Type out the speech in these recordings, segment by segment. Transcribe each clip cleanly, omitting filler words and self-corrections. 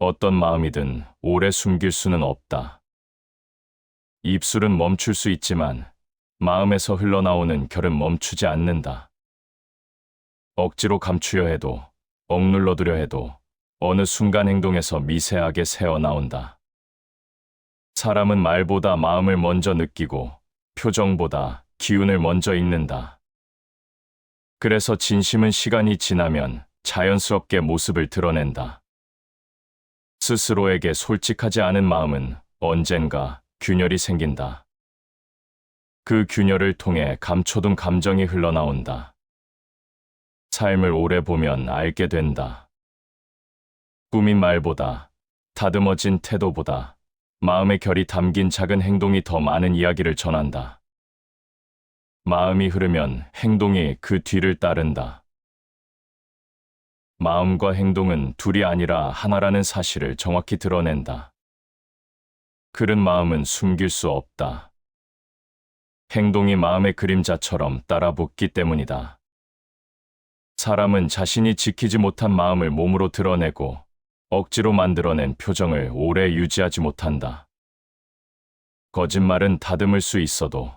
어떤 마음이든 오래 숨길 수는 없다. 입술은 멈출 수 있지만 마음에서 흘러나오는 결은 멈추지 않는다. 억지로 감추려 해도, 억눌러두려 해도 어느 순간 행동에서 미세하게 새어나온다. 사람은 말보다 마음을 먼저 느끼고 표정보다 기운을 먼저 읽는다. 그래서 진심은 시간이 지나면 자연스럽게 모습을 드러낸다. 스스로에게 솔직하지 않은 마음은 언젠가 균열이 생긴다. 그 균열을 통해 감춰둔 감정이 흘러나온다. 삶을 오래 보면 알게 된다. 꾸민 말보다, 다듬어진 태도보다 마음의 결이 담긴 작은 행동이 더 많은 이야기를 전한다. 마음이 흐르면 행동이 그 뒤를 따른다. 마음과 행동은 둘이 아니라 하나라는 사실을 정확히 드러낸다. 그런 마음은 숨길 수 없다. 행동이 마음의 그림자처럼 따라붙기 때문이다. 사람은 자신이 지키지 못한 마음을 몸으로 드러내고 억지로 만들어낸 표정을 오래 유지하지 못한다. 거짓말은 다듬을 수 있어도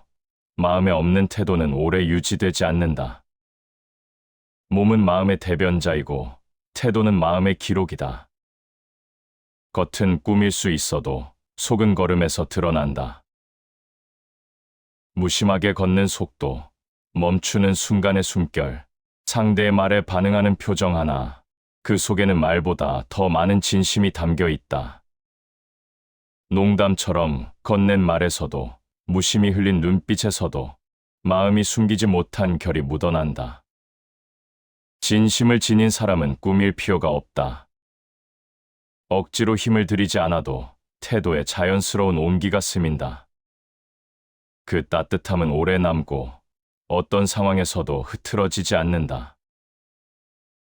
마음에 없는 태도는 오래 유지되지 않는다. 몸은 마음의 대변자이고 태도는 마음의 기록이다. 겉은 꾸밀 수 있어도 속은 걸음에서 드러난다. 무심하게 걷는 속도, 멈추는 순간의 숨결, 상대의 말에 반응하는 표정 하나, 그 속에는 말보다 더 많은 진심이 담겨 있다. 농담처럼 건넨 말에서도, 무심히 흘린 눈빛에서도 마음이 숨기지 못한 결이 묻어난다. 진심을 지닌 사람은 꾸밀 필요가 없다. 억지로 힘을 들이지 않아도 태도에 자연스러운 온기가 스민다. 그 따뜻함은 오래 남고 어떤 상황에서도 흐트러지지 않는다.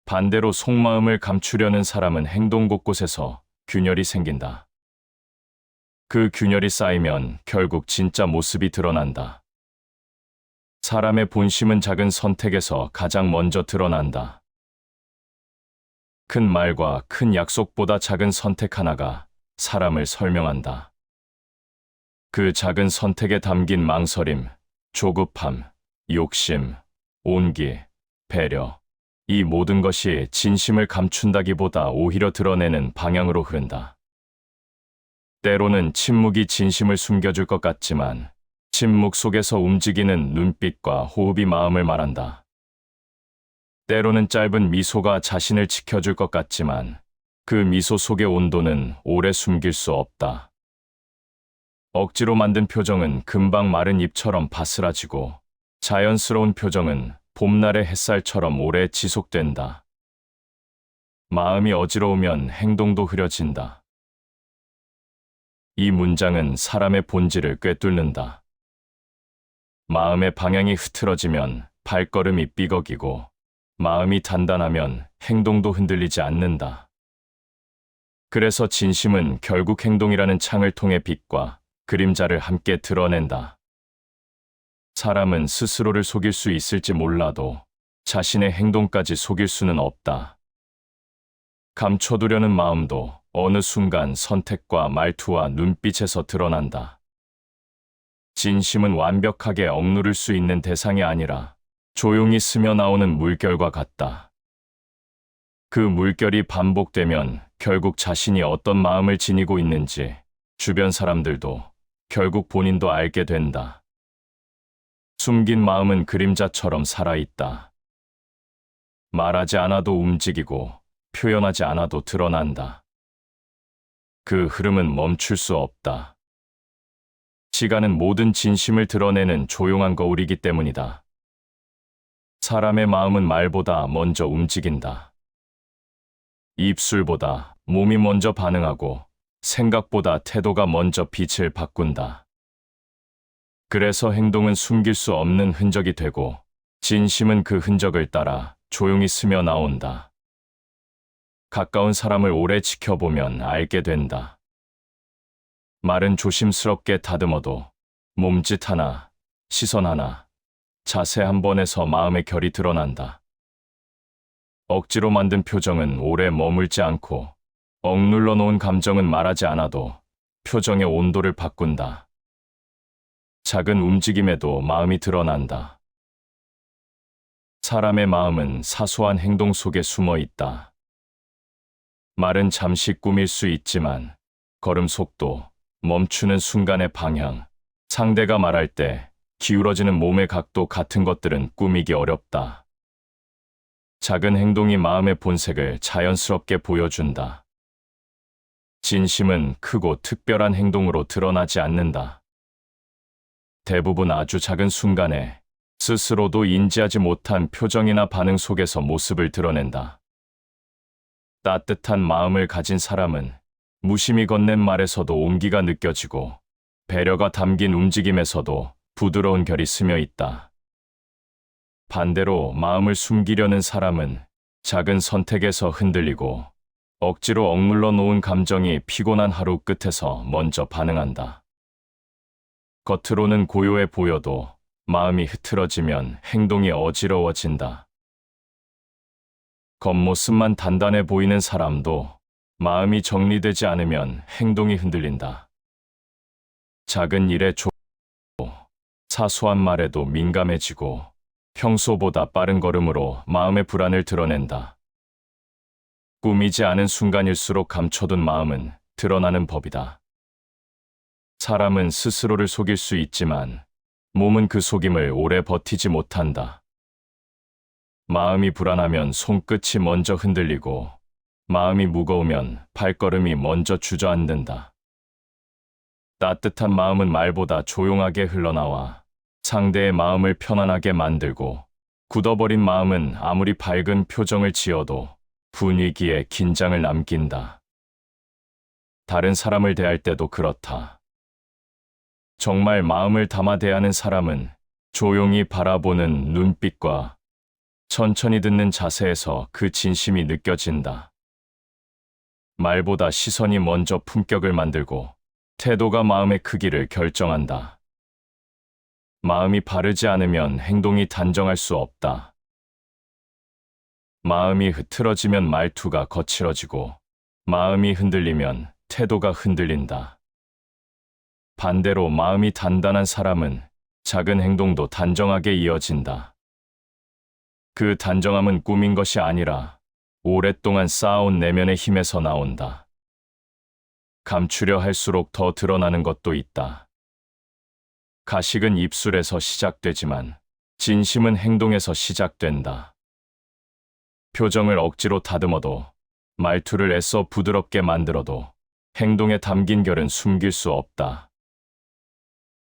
반대로 속마음을 감추려는 사람은 행동 곳곳에서 균열이 생긴다. 그 균열이 쌓이면 결국 진짜 모습이 드러난다. 사람의 본심은 작은 선택에서 가장 먼저 드러난다. 큰 말과 큰 약속보다 작은 선택 하나가 사람을 설명한다. 그 작은 선택에 담긴 망설임, 조급함, 욕심, 온기, 배려, 이 모든 것이 진심을 감춘다기보다 오히려 드러내는 방향으로 흐른다. 때로는 침묵이 진심을 숨겨줄 것 같지만 침묵 속에서 움직이는 눈빛과 호흡이 마음을 말한다. 때로는 짧은 미소가 자신을 지켜줄 것 같지만 그 미소 속의 온도는 오래 숨길 수 없다. 억지로 만든 표정은 금방 마른 잎처럼 바스라지고 자연스러운 표정은 봄날의 햇살처럼 오래 지속된다. 마음이 어지러우면 행동도 흐려진다. 이 문장은 사람의 본질을 꿰뚫는다. 마음의 방향이 흐트러지면 발걸음이 삐걱이고 마음이 단단하면 행동도 흔들리지 않는다. 그래서 진심은 결국 행동이라는 창을 통해 빛과 그림자를 함께 드러낸다. 사람은 스스로를 속일 수 있을지 몰라도 자신의 행동까지 속일 수는 없다. 감춰두려는 마음도 어느 순간 선택과 말투와 눈빛에서 드러난다. 진심은 완벽하게 억누를 수 있는 대상이 아니라 조용히 스며 나오는 물결과 같다. 그 물결이 반복되면 결국 자신이 어떤 마음을 지니고 있는지 주변 사람들도 결국 본인도 알게 된다. 숨긴 마음은 그림자처럼 살아있다. 말하지 않아도 움직이고 표현하지 않아도 드러난다. 그 흐름은 멈출 수 없다. 시간은 모든 진심을 드러내는 조용한 거울이기 때문이다. 사람의 마음은 말보다 먼저 움직인다. 입술보다 몸이 먼저 반응하고 생각보다 태도가 먼저 빛을 바꾼다. 그래서 행동은 숨길 수 없는 흔적이 되고 진심은 그 흔적을 따라 조용히 스며 나온다. 가까운 사람을 오래 지켜보면 알게 된다. 말은 조심스럽게 다듬어도 몸짓 하나, 시선 하나, 자세 한 번에서 마음의 결이 드러난다. 억지로 만든 표정은 오래 머물지 않고 억눌러 놓은 감정은 말하지 않아도 표정의 온도를 바꾼다. 작은 움직임에도 마음이 드러난다. 사람의 마음은 사소한 행동 속에 숨어 있다. 말은 잠시 꾸밀 수 있지만 걸음 속도, 멈추는 순간의 방향, 상대가 말할 때 기울어지는 몸의 각도 같은 것들은 꾸미기 어렵다. 작은 행동이 마음의 본색을 자연스럽게 보여준다. 진심은 크고 특별한 행동으로 드러나지 않는다. 대부분 아주 작은 순간에 스스로도 인지하지 못한 표정이나 반응 속에서 모습을 드러낸다. 따뜻한 마음을 가진 사람은 무심히 건넨 말에서도 온기가 느껴지고 배려가 담긴 움직임에서도 부드러운 결이 스며 있다. 반대로 마음을 숨기려는 사람은 작은 선택에서 흔들리고 억지로 억눌러 놓은 감정이 피곤한 하루 끝에서 먼저 반응한다. 겉으로는 고요해 보여도 마음이 흐트러지면 행동이 어지러워진다. 겉모습만 단단해 보이는 사람도 마음이 정리되지 않으면 행동이 흔들린다. 작은 일에 좁고 사소한 말에도 민감해지고 평소보다 빠른 걸음으로 마음의 불안을 드러낸다. 꾸미지 않은 순간일수록 감춰둔 마음은 드러나는 법이다. 사람은 스스로를 속일 수 있지만 몸은 그 속임을 오래 버티지 못한다. 마음이 불안하면 손끝이 먼저 흔들리고 마음이 무거우면 발걸음이 먼저 주저앉는다. 따뜻한 마음은 말보다 조용하게 흘러나와 상대의 마음을 편안하게 만들고 굳어버린 마음은 아무리 밝은 표정을 지어도 분위기에 긴장을 남긴다. 다른 사람을 대할 때도 그렇다. 정말 마음을 담아 대하는 사람은 조용히 바라보는 눈빛과 천천히 듣는 자세에서 그 진심이 느껴진다. 말보다 시선이 먼저 품격을 만들고 태도가 마음의 크기를 결정한다. 마음이 바르지 않으면 행동이 단정할 수 없다. 마음이 흐트러지면 말투가 거칠어지고 마음이 흔들리면 태도가 흔들린다. 반대로 마음이 단단한 사람은 작은 행동도 단정하게 이어진다. 그 단정함은 꾸민 것이 아니라 오랫동안 쌓아온 내면의 힘에서 나온다. 감추려 할수록 더 드러나는 것도 있다. 가식은 입술에서 시작되지만 진심은 행동에서 시작된다. 표정을 억지로 다듬어도 말투를 애써 부드럽게 만들어도 행동에 담긴 결은 숨길 수 없다.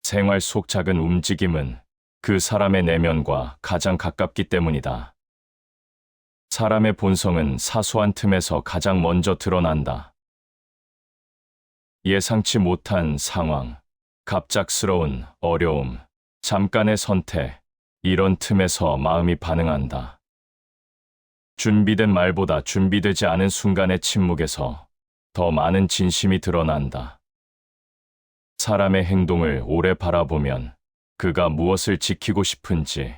생활 속 작은 움직임은 그 사람의 내면과 가장 가깝기 때문이다. 사람의 본성은 사소한 틈에서 가장 먼저 드러난다. 예상치 못한 상황, 갑작스러운 어려움, 잠깐의 선택, 이런 틈에서 마음이 반응한다. 준비된 말보다 준비되지 않은 순간의 침묵에서 더 많은 진심이 드러난다. 사람의 행동을 오래 바라보면 그가 무엇을 지키고 싶은지,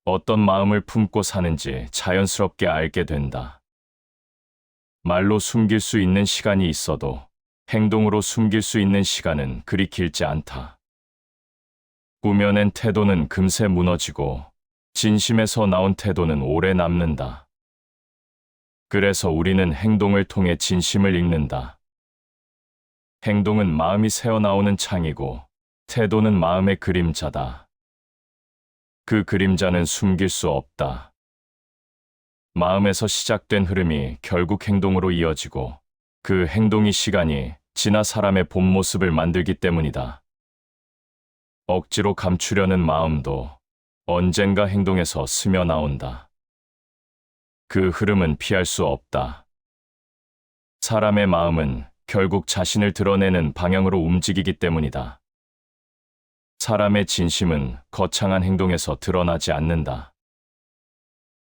어떤 마음을 품고 사는지 자연스럽게 알게 된다. 말로 숨길 수 있는 시간이 있어도 행동으로 숨길 수 있는 시간은 그리 길지 않다. 꾸며낸 태도는 금세 무너지고 진심에서 나온 태도는 오래 남는다. 그래서 우리는 행동을 통해 진심을 읽는다. 행동은 마음이 새어나오는 창이고 태도는 마음의 그림자다. 그 그림자는 숨길 수 없다. 마음에서 시작된 흐름이 결국 행동으로 이어지고 그 행동이 시간이 지나 사람의 본 모습을 만들기 때문이다. 억지로 감추려는 마음도 언젠가 행동에서 스며 나온다. 그 흐름은 피할 수 없다. 사람의 마음은 결국 자신을 드러내는 방향으로 움직이기 때문이다. 사람의 진심은 거창한 행동에서 드러나지 않는다.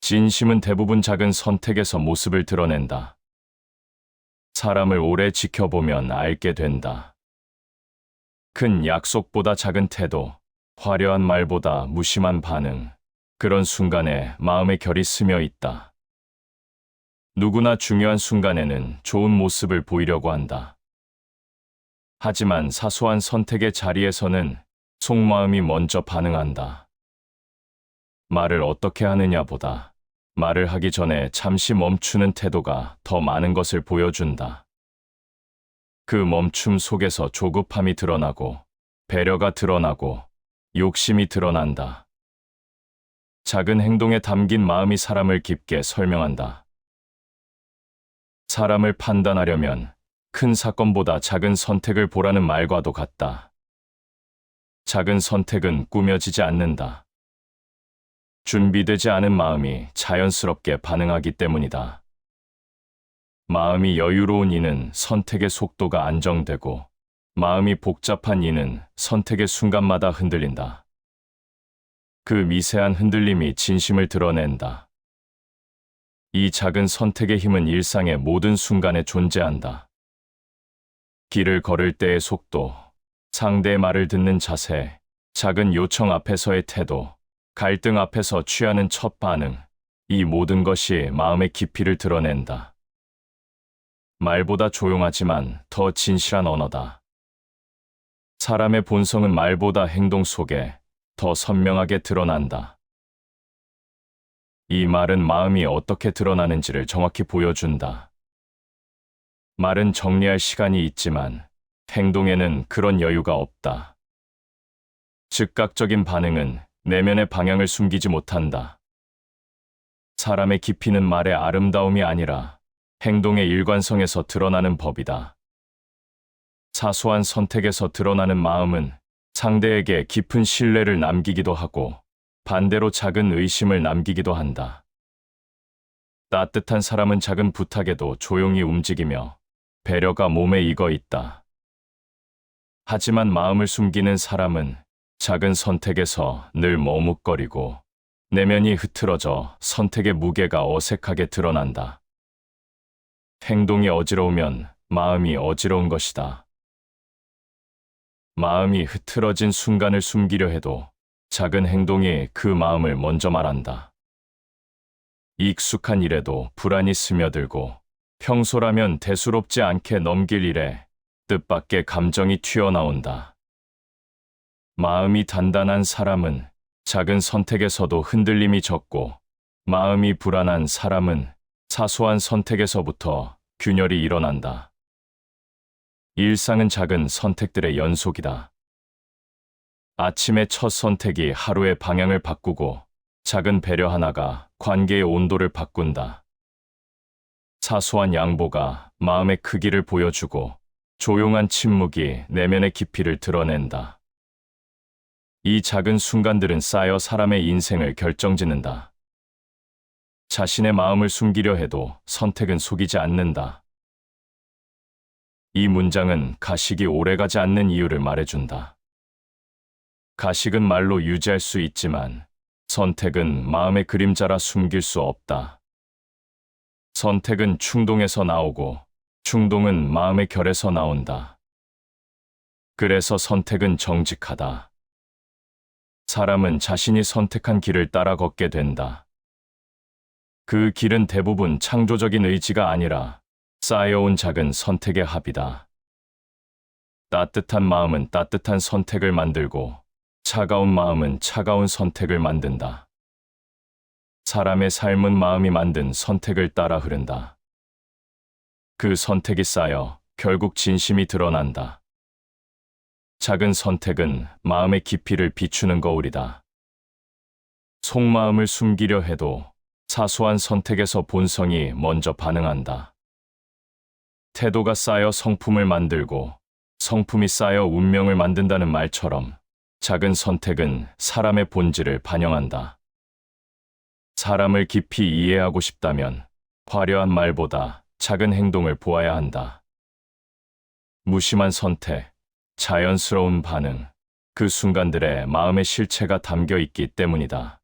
진심은 대부분 작은 선택에서 모습을 드러낸다. 사람을 오래 지켜보면 알게 된다. 큰 약속보다 작은 태도, 화려한 말보다 무심한 반응, 그런 순간에 마음의 결이 스며 있다. 누구나 중요한 순간에는 좋은 모습을 보이려고 한다. 하지만 사소한 선택의 자리에서는 속마음이 먼저 반응한다. 말을 어떻게 하느냐보다 말을 하기 전에 잠시 멈추는 태도가 더 많은 것을 보여준다. 그 멈춤 속에서 조급함이 드러나고 배려가 드러나고 욕심이 드러난다. 작은 행동에 담긴 마음이 사람을 깊게 설명한다. 사람을 판단하려면 큰 사건보다 작은 선택을 보라는 말과도 같다. 작은 선택은 꾸며지지 않는다. 준비되지 않은 마음이 자연스럽게 반응하기 때문이다. 마음이 여유로운 이는 선택의 속도가 안정되고, 마음이 복잡한 이는 선택의 순간마다 흔들린다. 그 미세한 흔들림이 진심을 드러낸다. 이 작은 선택의 힘은 일상의 모든 순간에 존재한다. 길을 걸을 때의 속도, 상대의 말을 듣는 자세, 작은 요청 앞에서의 태도, 갈등 앞에서 취하는 첫 반응, 이 모든 것이 마음의 깊이를 드러낸다. 말보다 조용하지만 더 진실한 언어다. 사람의 본성은 말보다 행동 속에 더 선명하게 드러난다. 이 말은 마음이 어떻게 드러나는지를 정확히 보여준다. 말은 정리할 시간이 있지만 행동에는 그런 여유가 없다. 즉각적인 반응은 내면의 방향을 숨기지 못한다. 사람의 깊이는 말의 아름다움이 아니라 행동의 일관성에서 드러나는 법이다. 사소한 선택에서 드러나는 마음은 상대에게 깊은 신뢰를 남기기도 하고 반대로 작은 의심을 남기기도 한다. 따뜻한 사람은 작은 부탁에도 조용히 움직이며 배려가 몸에 익어 있다. 하지만 마음을 숨기는 사람은 작은 선택에서 늘 머뭇거리고 내면이 흐트러져 선택의 무게가 어색하게 드러난다. 행동이 어지러우면 마음이 어지러운 것이다. 마음이 흐트러진 순간을 숨기려 해도 작은 행동이 그 마음을 먼저 말한다. 익숙한 일에도 불안이 스며들고 평소라면 대수롭지 않게 넘길 일에 뜻밖의 감정이 튀어나온다. 마음이 단단한 사람은 작은 선택에서도 흔들림이 적고, 마음이 불안한 사람은 사소한 선택에서부터 균열이 일어난다. 일상은 작은 선택들의 연속이다. 아침의 첫 선택이 하루의 방향을 바꾸고, 작은 배려 하나가 관계의 온도를 바꾼다. 사소한 양보가 마음의 크기를 보여주고, 조용한 침묵이 내면의 깊이를 드러낸다. 이 작은 순간들은 쌓여 사람의 인생을 결정짓는다. 자신의 마음을 숨기려 해도 선택은 속이지 않는다. 이 문장은 가식이 오래가지 않는 이유를 말해준다. 가식은 말로 유지할 수 있지만 선택은 마음의 그림자라 숨길 수 없다. 선택은 충동에서 나오고 충동은 마음의 결에서 나온다. 그래서 선택은 정직하다. 사람은 자신이 선택한 길을 따라 걷게 된다. 그 길은 대부분 창조적인 의지가 아니라 쌓여온 작은 선택의 합이다. 따뜻한 마음은 따뜻한 선택을 만들고 차가운 마음은 차가운 선택을 만든다. 사람의 삶은 마음이 만든 선택을 따라 흐른다. 그 선택이 쌓여 결국 진심이 드러난다. 작은 선택은 마음의 깊이를 비추는 거울이다. 속마음을 숨기려 해도 사소한 선택에서 본성이 먼저 반응한다. 태도가 쌓여 성품을 만들고 성품이 쌓여 운명을 만든다는 말처럼 작은 선택은 사람의 본질을 반영한다. 사람을 깊이 이해하고 싶다면 화려한 말보다 작은 행동을 보아야 한다. 무심한 선택, 자연스러운 반응, 그 순간들에 마음의 실체가 담겨 있기 때문이다.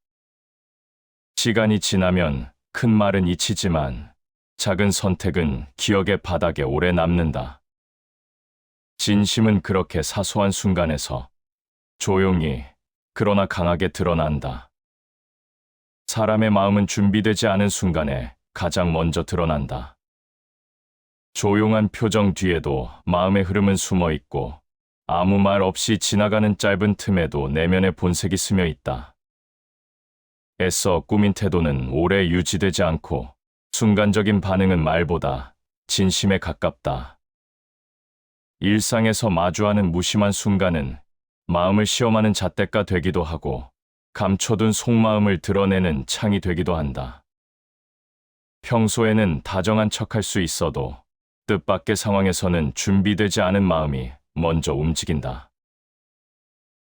시간이 지나면 큰 말은 잊히지만 작은 선택은 기억의 바닥에 오래 남는다. 진심은 그렇게 사소한 순간에서 조용히 그러나 강하게 드러난다. 사람의 마음은 준비되지 않은 순간에 가장 먼저 드러난다. 조용한 표정 뒤에도 마음의 흐름은 숨어 있고 아무 말 없이 지나가는 짧은 틈에도 내면의 본색이 스며 있다. 애써 꾸민 태도는 오래 유지되지 않고 순간적인 반응은 말보다 진심에 가깝다. 일상에서 마주하는 무심한 순간은 마음을 시험하는 잣대가 되기도 하고 감춰둔 속마음을 드러내는 창이 되기도 한다. 평소에는 다정한 척할 수 있어도 뜻밖의 상황에서는 준비되지 않은 마음이 먼저 움직인다.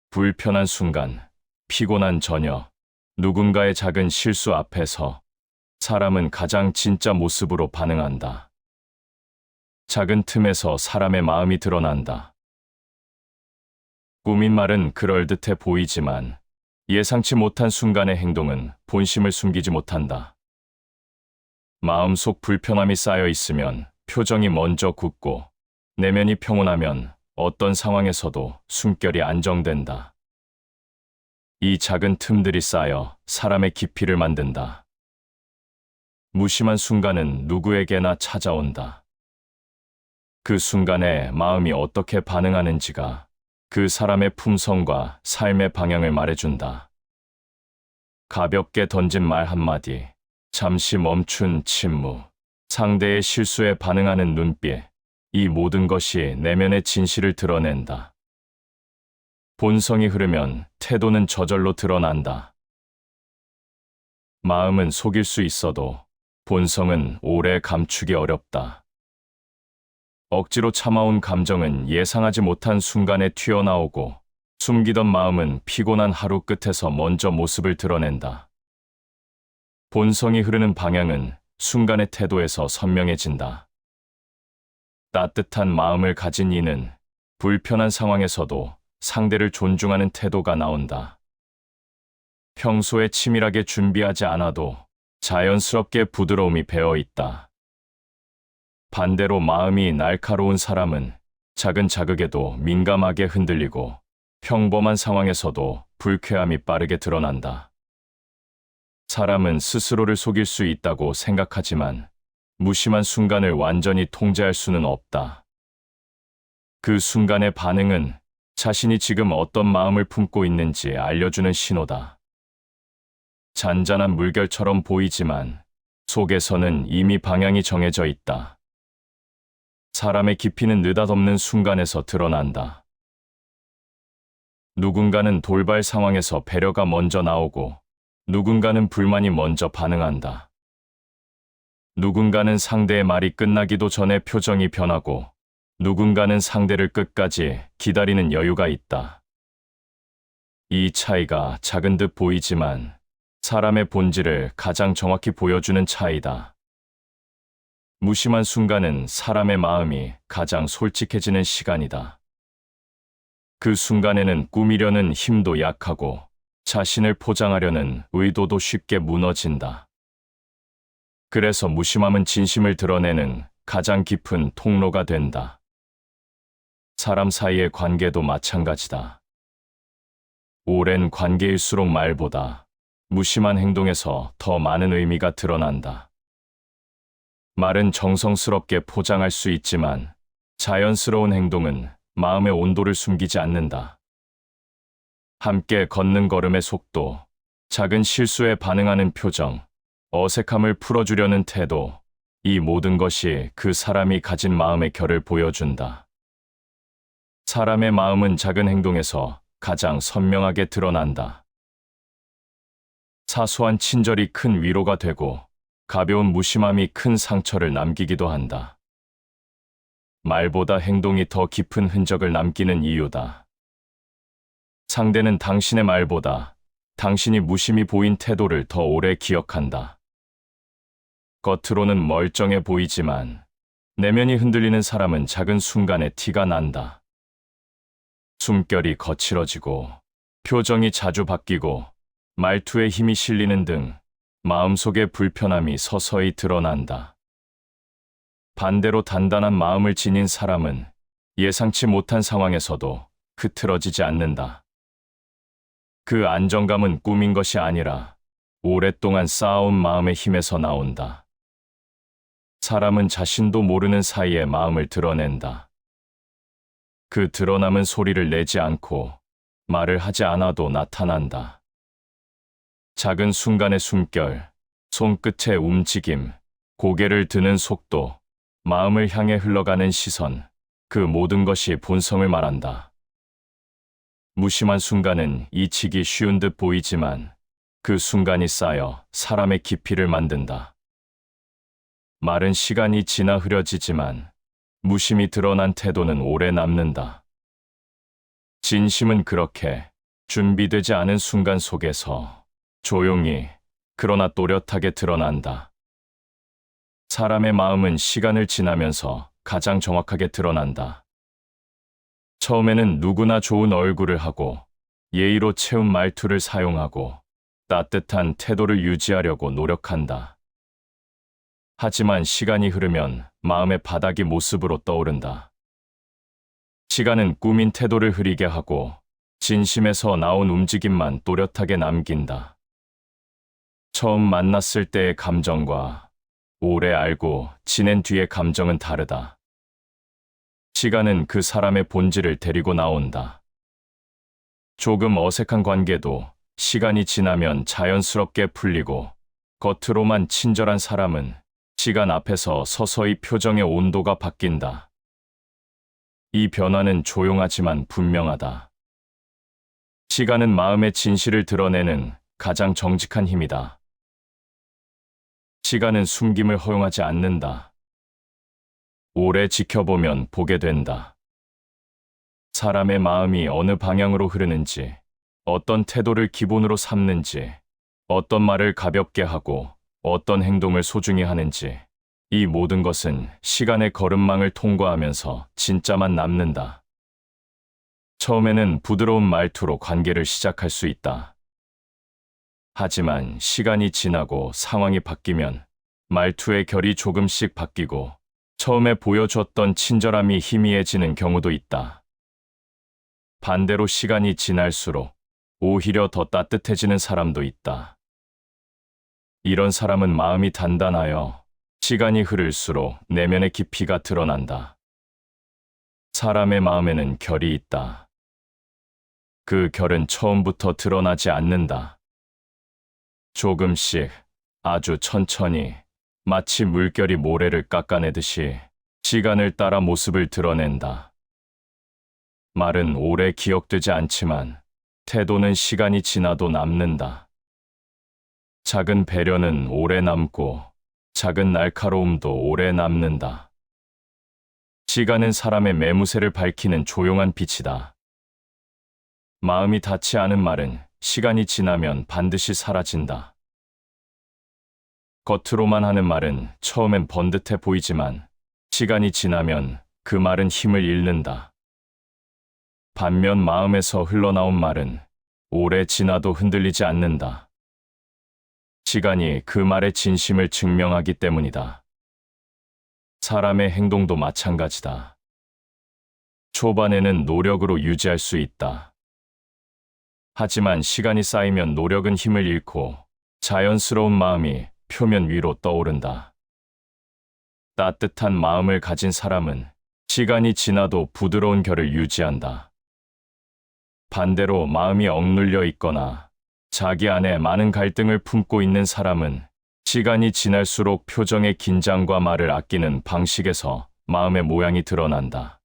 불편한 순간, 피곤한 저녁, 누군가의 작은 실수 앞에서 사람은 가장 진짜 모습으로 반응한다. 작은 틈에서 사람의 마음이 드러난다. 꾸민 말은 그럴듯해 보이지만 예상치 못한 순간의 행동은 본심을 숨기지 못한다. 마음속 불편함이 쌓여 있으면 표정이 먼저 굳고 내면이 평온하면 어떤 상황에서도 숨결이 안정된다. 이 작은 틈들이 쌓여 사람의 깊이를 만든다. 무심한 순간은 누구에게나 찾아온다. 그 순간에 마음이 어떻게 반응하는지가 그 사람의 품성과 삶의 방향을 말해준다. 가볍게 던진 말 한마디, 잠시 멈춘 침묵, 상대의 실수에 반응하는 눈빛, 이 모든 것이 내면의 진실을 드러낸다. 본성이 흐르면 태도는 저절로 드러난다. 마음은 속일 수 있어도 본성은 오래 감추기 어렵다. 억지로 참아온 감정은 예상하지 못한 순간에 튀어나오고 숨기던 마음은 피곤한 하루 끝에서 먼저 모습을 드러낸다. 본성이 흐르는 방향은 순간의 태도에서 선명해진다. 따뜻한 마음을 가진 이는 불편한 상황에서도 상대를 존중하는 태도가 나온다. 평소에 치밀하게 준비하지 않아도 자연스럽게 부드러움이 배어 있다. 반대로 마음이 날카로운 사람은 작은 자극에도 민감하게 흔들리고 평범한 상황에서도 불쾌함이 빠르게 드러난다. 사람은 스스로를 속일 수 있다고 생각하지만 무심한 순간을 완전히 통제할 수는 없다. 그 순간의 반응은 자신이 지금 어떤 마음을 품고 있는지 알려주는 신호다. 잔잔한 물결처럼 보이지만 속에서는 이미 방향이 정해져 있다. 사람의 깊이는 느닷없는 순간에서 드러난다. 누군가는 돌발 상황에서 배려가 먼저 나오고 누군가는 불만이 먼저 반응한다. 누군가는 상대의 말이 끝나기도 전에 표정이 변하고 누군가는 상대를 끝까지 기다리는 여유가 있다. 이 차이가 작은 듯 보이지만 사람의 본질을 가장 정확히 보여주는 차이다. 무심한 순간은 사람의 마음이 가장 솔직해지는 시간이다. 그 순간에는 꾸미려는 힘도 약하고 자신을 포장하려는 의도도 쉽게 무너진다. 그래서 무심함은 진심을 드러내는 가장 깊은 통로가 된다. 사람 사이의 관계도 마찬가지다. 오랜 관계일수록 말보다 무심한 행동에서 더 많은 의미가 드러난다. 말은 정성스럽게 포장할 수 있지만 자연스러운 행동은 마음의 온도를 숨기지 않는다. 함께 걷는 걸음의 속도, 작은 실수에 반응하는 표정, 어색함을 풀어주려는 태도, 이 모든 것이 그 사람이 가진 마음의 결을 보여준다. 사람의 마음은 작은 행동에서 가장 선명하게 드러난다. 사소한 친절이 큰 위로가 되고 가벼운 무심함이 큰 상처를 남기기도 한다. 말보다 행동이 더 깊은 흔적을 남기는 이유다. 상대는 당신의 말보다 당신이 무심히 보인 태도를 더 오래 기억한다. 겉으로는 멀쩡해 보이지만 내면이 흔들리는 사람은 작은 순간에 티가 난다. 숨결이 거칠어지고 표정이 자주 바뀌고 말투에 힘이 실리는 등 마음속의 불편함이 서서히 드러난다. 반대로 단단한 마음을 지닌 사람은 예상치 못한 상황에서도 흐트러지지 않는다. 그 안정감은 꾸민 것이 아니라 오랫동안 쌓아온 마음의 힘에서 나온다. 사람은 자신도 모르는 사이에 마음을 드러낸다. 그 드러남은 소리를 내지 않고 말을 하지 않아도 나타난다. 작은 순간의 숨결, 손끝의 움직임, 고개를 드는 속도, 마음을 향해 흘러가는 시선, 그 모든 것이 본성을 말한다. 무심한 순간은 잊히기 쉬운 듯 보이지만 그 순간이 쌓여 사람의 깊이를 만든다. 말은 시간이 지나 흐려지지만 무심히 드러난 태도는 오래 남는다. 진심은 그렇게 준비되지 않은 순간 속에서 조용히 그러나 또렷하게 드러난다. 사람의 마음은 시간을 지나면서 가장 정확하게 드러난다. 처음에는 누구나 좋은 얼굴을 하고 예의로 채운 말투를 사용하고 따뜻한 태도를 유지하려고 노력한다. 하지만 시간이 흐르면 마음의 바닥이 모습으로 떠오른다. 시간은 꾸민 태도를 흐리게 하고 진심에서 나온 움직임만 또렷하게 남긴다. 처음 만났을 때의 감정과 오래 알고 지낸 뒤의 감정은 다르다. 시간은 그 사람의 본질을 데리고 나온다. 조금 어색한 관계도 시간이 지나면 자연스럽게 풀리고 겉으로만 친절한 사람은 시간 앞에서 서서히 표정의 온도가 바뀐다. 이 변화는 조용하지만 분명하다. 시간은 마음의 진실을 드러내는 가장 정직한 힘이다. 시간은 숨김을 허용하지 않는다. 오래 지켜보면 보게 된다. 사람의 마음이 어느 방향으로 흐르는지, 어떤 태도를 기본으로 삼는지, 어떤 말을 가볍게 하고 어떤 행동을 소중히 하는지, 이 모든 것은 시간의 걸음망을 통과하면서 진짜만 남는다. 처음에는 부드러운 말투로 관계를 시작할 수 있다. 하지만 시간이 지나고 상황이 바뀌면 말투의 결이 조금씩 바뀌고 처음에 보여줬던 친절함이 희미해지는 경우도 있다. 반대로 시간이 지날수록 오히려 더 따뜻해지는 사람도 있다. 이런 사람은 마음이 단단하여 시간이 흐를수록 내면의 깊이가 드러난다. 사람의 마음에는 결이 있다. 그 결은 처음부터 드러나지 않는다. 조금씩, 아주 천천히, 마치 물결이 모래를 깎아내듯이 시간을 따라 모습을 드러낸다. 말은 오래 기억되지 않지만 태도는 시간이 지나도 남는다. 작은 배려는 오래 남고 작은 날카로움도 오래 남는다. 시간은 사람의 매무새를 밝히는 조용한 빛이다. 마음이 닿지 않은 말은 시간이 지나면 반드시 사라진다. 겉으로만 하는 말은 처음엔 번듯해 보이지만 시간이 지나면 그 말은 힘을 잃는다. 반면 마음에서 흘러나온 말은 오래 지나도 흔들리지 않는다. 시간이 그 말의 진심을 증명하기 때문이다. 사람의 행동도 마찬가지다. 초반에는 노력으로 유지할 수 있다. 하지만 시간이 쌓이면 노력은 힘을 잃고 자연스러운 마음이 표면 위로 떠오른다. 따뜻한 마음을 가진 사람은 시간이 지나도 부드러운 결을 유지한다. 반대로 마음이 억눌려 있거나 자기 안에 많은 갈등을 품고 있는 사람은 시간이 지날수록 표정의 긴장과 말을 아끼는 방식에서 마음의 모양이 드러난다.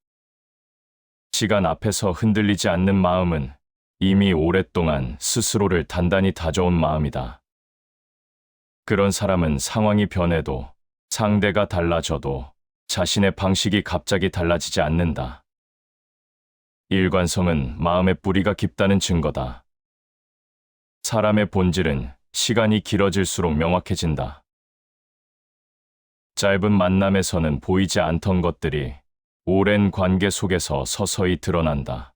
시간 앞에서 흔들리지 않는 마음은 이미 오랫동안 스스로를 단단히 다져온 마음이다. 그런 사람은 상황이 변해도 상대가 달라져도 자신의 방식이 갑자기 달라지지 않는다. 일관성은 마음의 뿌리가 깊다는 증거다. 사람의 본질은 시간이 길어질수록 명확해진다. 짧은 만남에서는 보이지 않던 것들이 오랜 관계 속에서 서서히 드러난다.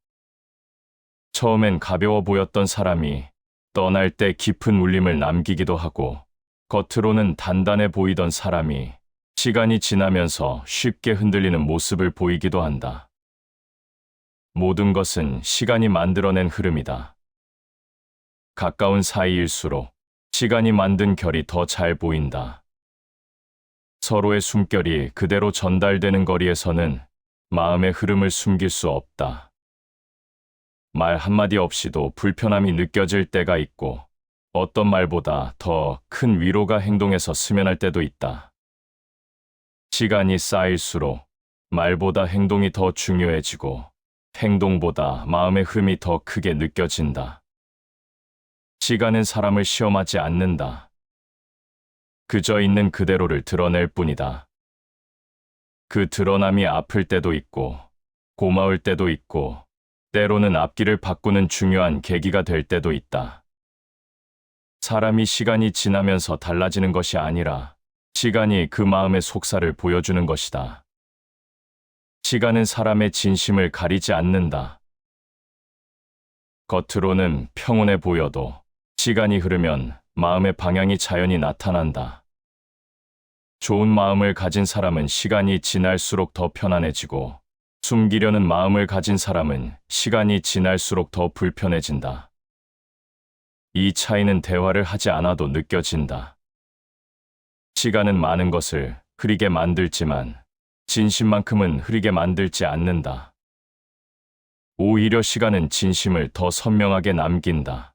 처음엔 가벼워 보였던 사람이 떠날 때 깊은 울림을 남기기도 하고 겉으로는 단단해 보이던 사람이 시간이 지나면서 쉽게 흔들리는 모습을 보이기도 한다. 모든 것은 시간이 만들어낸 흐름이다. 가까운 사이일수록 시간이 만든 결이 더 잘 보인다. 서로의 숨결이 그대로 전달되는 거리에서는 마음의 흐름을 숨길 수 없다. 말 한마디 없이도 불편함이 느껴질 때가 있고, 어떤 말보다 더 큰 위로가 행동에서 스며날 때도 있다. 시간이 쌓일수록 말보다 행동이 더 중요해지고, 행동보다 마음의 흐름이 더 크게 느껴진다. 시간은 사람을 시험하지 않는다. 그저 있는 그대로를 드러낼 뿐이다. 그 드러남이 아플 때도 있고, 고마울 때도 있고, 때로는 앞길을 바꾸는 중요한 계기가 될 때도 있다. 사람이 시간이 지나면서 달라지는 것이 아니라 시간이 그 마음의 속살을 보여주는 것이다. 시간은 사람의 진심을 가리지 않는다. 겉으로는 평온해 보여도 시간이 흐르면 마음의 방향이 자연히 나타난다. 좋은 마음을 가진 사람은 시간이 지날수록 더 편안해지고, 숨기려는 마음을 가진 사람은 시간이 지날수록 더 불편해진다. 이 차이는 대화를 하지 않아도 느껴진다. 시간은 많은 것을 흐리게 만들지만 진심만큼은 흐리게 만들지 않는다. 오히려 시간은 진심을 더 선명하게 남긴다.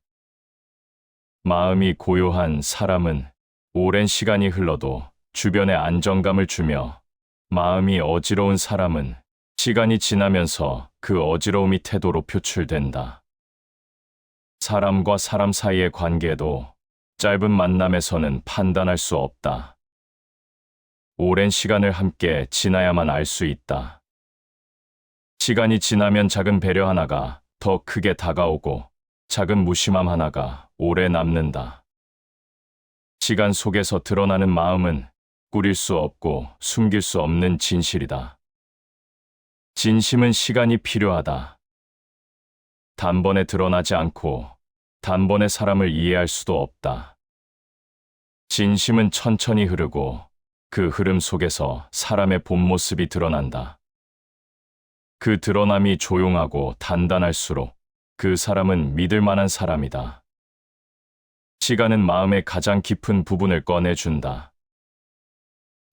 마음이 고요한 사람은 오랜 시간이 흘러도 주변에 안정감을 주며, 마음이 어지러운 사람은 시간이 지나면서 그 어지러움이 태도로 표출된다. 사람과 사람 사이의 관계도 짧은 만남에서는 판단할 수 없다. 오랜 시간을 함께 지나야만 알 수 있다. 시간이 지나면 작은 배려 하나가 더 크게 다가오고, 작은 무심함 하나가 오래 남는다. 시간 속에서 드러나는 마음은 꾸릴 수 없고 숨길 수 없는 진실이다. 진심은 시간이 필요하다. 단번에 드러나지 않고 단번에 사람을 이해할 수도 없다. 진심은 천천히 흐르고 그 흐름 속에서 사람의 본 모습이 드러난다. 그 드러남이 조용하고 단단할수록 그 사람은 믿을 만한 사람이다. 시간은 마음의 가장 깊은 부분을 꺼내준다.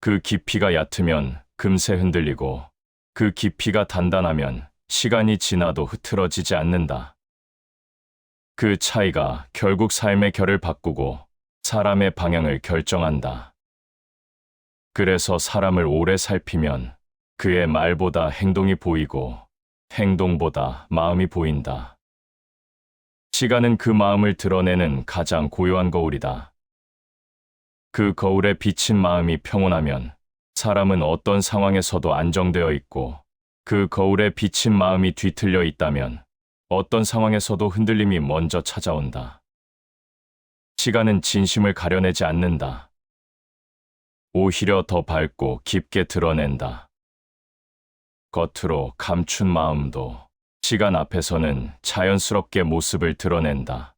그 깊이가 얕으면 금세 흔들리고, 그 깊이가 단단하면 시간이 지나도 흐트러지지 않는다. 그 차이가 결국 삶의 결을 바꾸고 사람의 방향을 결정한다. 그래서 사람을 오래 살피면 그의 말보다 행동이 보이고, 행동보다 마음이 보인다. 시간은 그 마음을 드러내는 가장 고요한 거울이다. 그 거울에 비친 마음이 평온하면 사람은 어떤 상황에서도 안정되어 있고, 그 거울에 비친 마음이 뒤틀려 있다면 어떤 상황에서도 흔들림이 먼저 찾아온다. 시간은 진심을 가려내지 않는다. 오히려 더 밝고 깊게 드러낸다. 겉으로 감춘 마음도 시간 앞에서는 자연스럽게 모습을 드러낸다.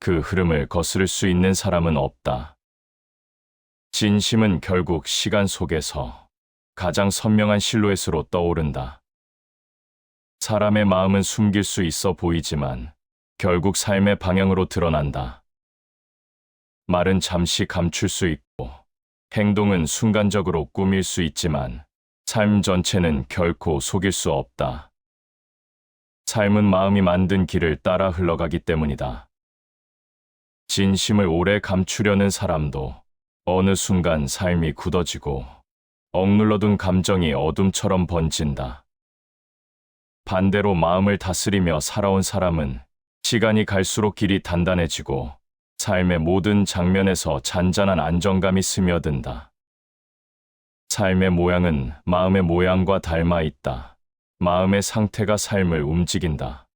그 흐름을 거스를 수 있는 사람은 없다. 진심은 결국 시간 속에서 가장 선명한 실루엣으로 떠오른다. 사람의 마음은 숨길 수 있어 보이지만 결국 삶의 방향으로 드러난다. 말은 잠시 감출 수 있고, 행동은 순간적으로 꾸밀 수 있지만 삶 전체는 결코 속일 수 없다. 삶은 마음이 만든 길을 따라 흘러가기 때문이다. 진심을 오래 감추려는 사람도 어느 순간 삶이 굳어지고 억눌러둔 감정이 어둠처럼 번진다. 반대로 마음을 다스리며 살아온 사람은 시간이 갈수록 길이 단단해지고 삶의 모든 장면에서 잔잔한 안정감이 스며든다. 삶의 모양은 마음의 모양과 닮아 있다. 마음의 상태가 삶을 움직인다.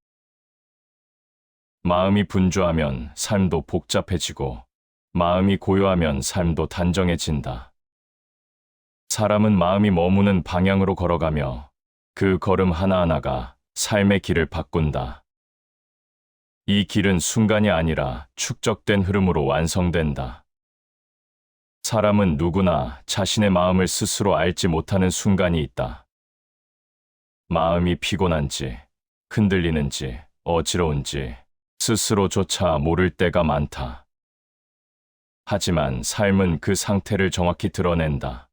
마음이 분주하면 삶도 복잡해지고, 마음이 고요하면 삶도 단정해진다. 사람은 마음이 머무는 방향으로 걸어가며 그 걸음 하나하나가 삶의 길을 바꾼다. 이 길은 순간이 아니라 축적된 흐름으로 완성된다. 사람은 누구나 자신의 마음을 스스로 알지 못하는 순간이 있다. 마음이 피곤한지, 흔들리는지, 어지러운지 스스로조차 모를 때가 많다. 하지만 삶은 그 상태를 정확히 드러낸다.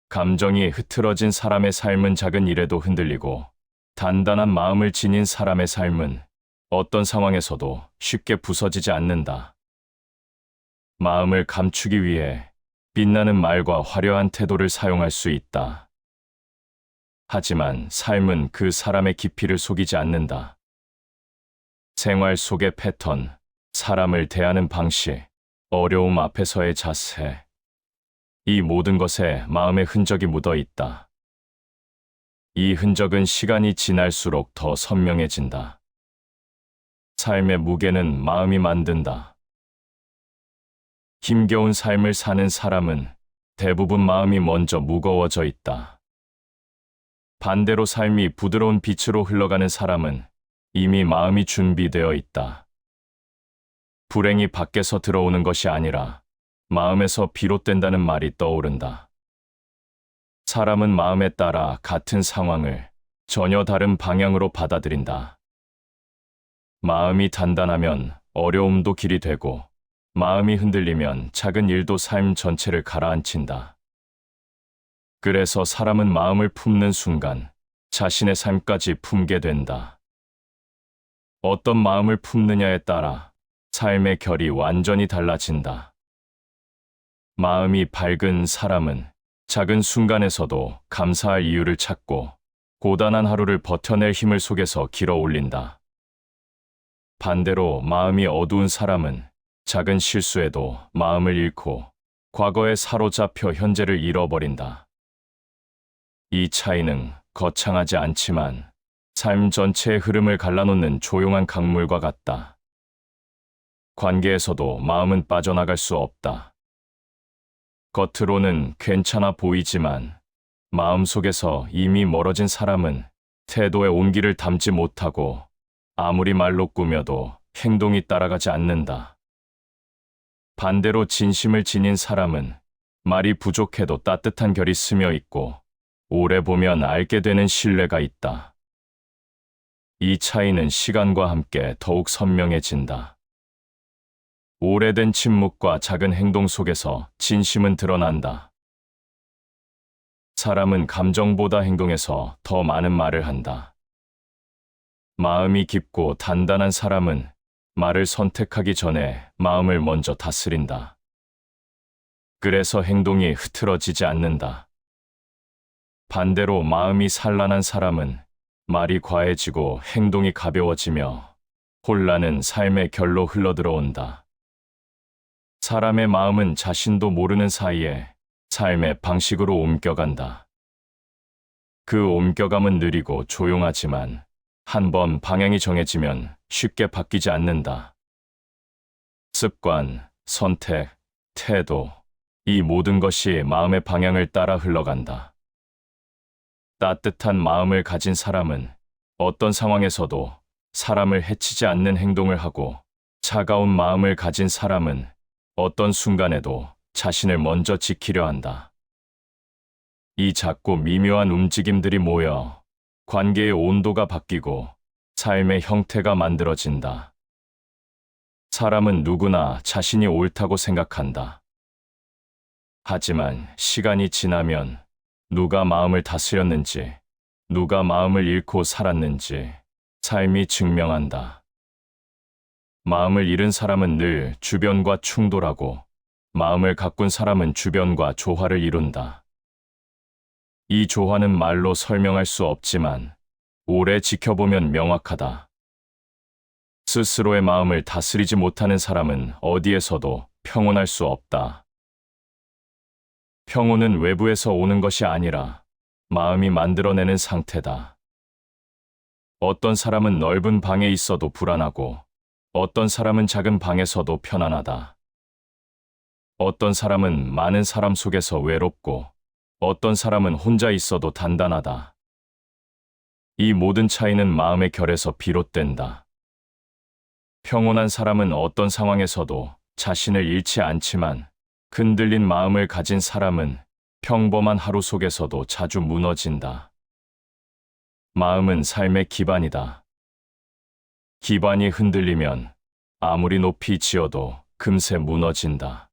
감정이 흐트러진 사람의 삶은 작은 일에도 흔들리고, 단단한 마음을 지닌 사람의 삶은 어떤 상황에서도 쉽게 부서지지 않는다. 마음을 감추기 위해 빛나는 말과 화려한 태도를 사용할 수 있다. 하지만 삶은 그 사람의 깊이를 속이지 않는다. 생활 속의 패턴, 사람을 대하는 방식, 어려움 앞에서의 자세, 이 모든 것에 마음의 흔적이 묻어 있다. 이 흔적은 시간이 지날수록 더 선명해진다. 삶의 무게는 마음이 만든다. 힘겨운 삶을 사는 사람은 대부분 마음이 먼저 무거워져 있다. 반대로 삶이 부드러운 빛으로 흘러가는 사람은 이미 마음이 준비되어 있다. 불행이 밖에서 들어오는 것이 아니라 마음에서 비롯된다는 말이 떠오른다. 사람은 마음에 따라 같은 상황을 전혀 다른 방향으로 받아들인다. 마음이 단단하면 어려움도 길이 되고, 마음이 흔들리면 작은 일도 삶 전체를 가라앉힌다. 그래서 사람은 마음을 품는 순간 자신의 삶까지 품게 된다. 어떤 마음을 품느냐에 따라 삶의 결이 완전히 달라진다. 마음이 밝은 사람은 작은 순간에서도 감사할 이유를 찾고, 고단한 하루를 버텨낼 힘을 속에서 길어 올린다. 반대로 마음이 어두운 사람은 작은 실수에도 마음을 잃고 과거에 사로잡혀 현재를 잃어버린다. 이 차이는 거창하지 않지만 삶 전체의 흐름을 갈라놓는 조용한 강물과 같다. 관계에서도 마음은 빠져나갈 수 없다. 겉으로는 괜찮아 보이지만 마음속에서 이미 멀어진 사람은 태도의 온기를 담지 못하고 아무리 말로 꾸며도 행동이 따라가지 않는다. 반대로 진심을 지닌 사람은 말이 부족해도 따뜻한 결이 스며 있고, 오래 보면 알게 되는 신뢰가 있다. 이 차이는 시간과 함께 더욱 선명해진다. 오래된 침묵과 작은 행동 속에서 진심은 드러난다. 사람은 감정보다 행동에서 더 많은 말을 한다. 마음이 깊고 단단한 사람은 말을 선택하기 전에 마음을 먼저 다스린다. 그래서 행동이 흐트러지지 않는다. 반대로 마음이 산란한 사람은 말이 과해지고 행동이 가벼워지며 혼란은 삶의 결로 흘러들어온다. 사람의 마음은 자신도 모르는 사이에 삶의 방식으로 옮겨간다. 그 옮겨감은 느리고 조용하지만 한번 방향이 정해지면 쉽게 바뀌지 않는다. 습관, 선택, 태도, 이 모든 것이 마음의 방향을 따라 흘러간다. 따뜻한 마음을 가진 사람은 어떤 상황에서도 사람을 해치지 않는 행동을 하고, 차가운 마음을 가진 사람은 어떤 순간에도 자신을 먼저 지키려 한다. 이 작고 미묘한 움직임들이 모여 관계의 온도가 바뀌고 삶의 형태가 만들어진다. 사람은 누구나 자신이 옳다고 생각한다. 하지만 시간이 지나면 누가 마음을 다스렸는지, 누가 마음을 잃고 살았는지 삶이 증명한다. 마음을 잃은 사람은 늘 주변과 충돌하고, 마음을 가꾼 사람은 주변과 조화를 이룬다. 이 조화는 말로 설명할 수 없지만 오래 지켜보면 명확하다. 스스로의 마음을 다스리지 못하는 사람은 어디에서도 평온할 수 없다. 평온은 외부에서 오는 것이 아니라 마음이 만들어내는 상태다. 어떤 사람은 넓은 방에 있어도 불안하고, 어떤 사람은 작은 방에서도 편안하다. 어떤 사람은 많은 사람 속에서 외롭고, 어떤 사람은 혼자 있어도 단단하다. 이 모든 차이는 마음의 결에서 비롯된다. 평온한 사람은 어떤 상황에서도 자신을 잃지 않지만, 흔들린 마음을 가진 사람은 평범한 하루 속에서도 자주 무너진다. 마음은 삶의 기반이다. 기반이 흔들리면 아무리 높이 지어도 금세 무너진다.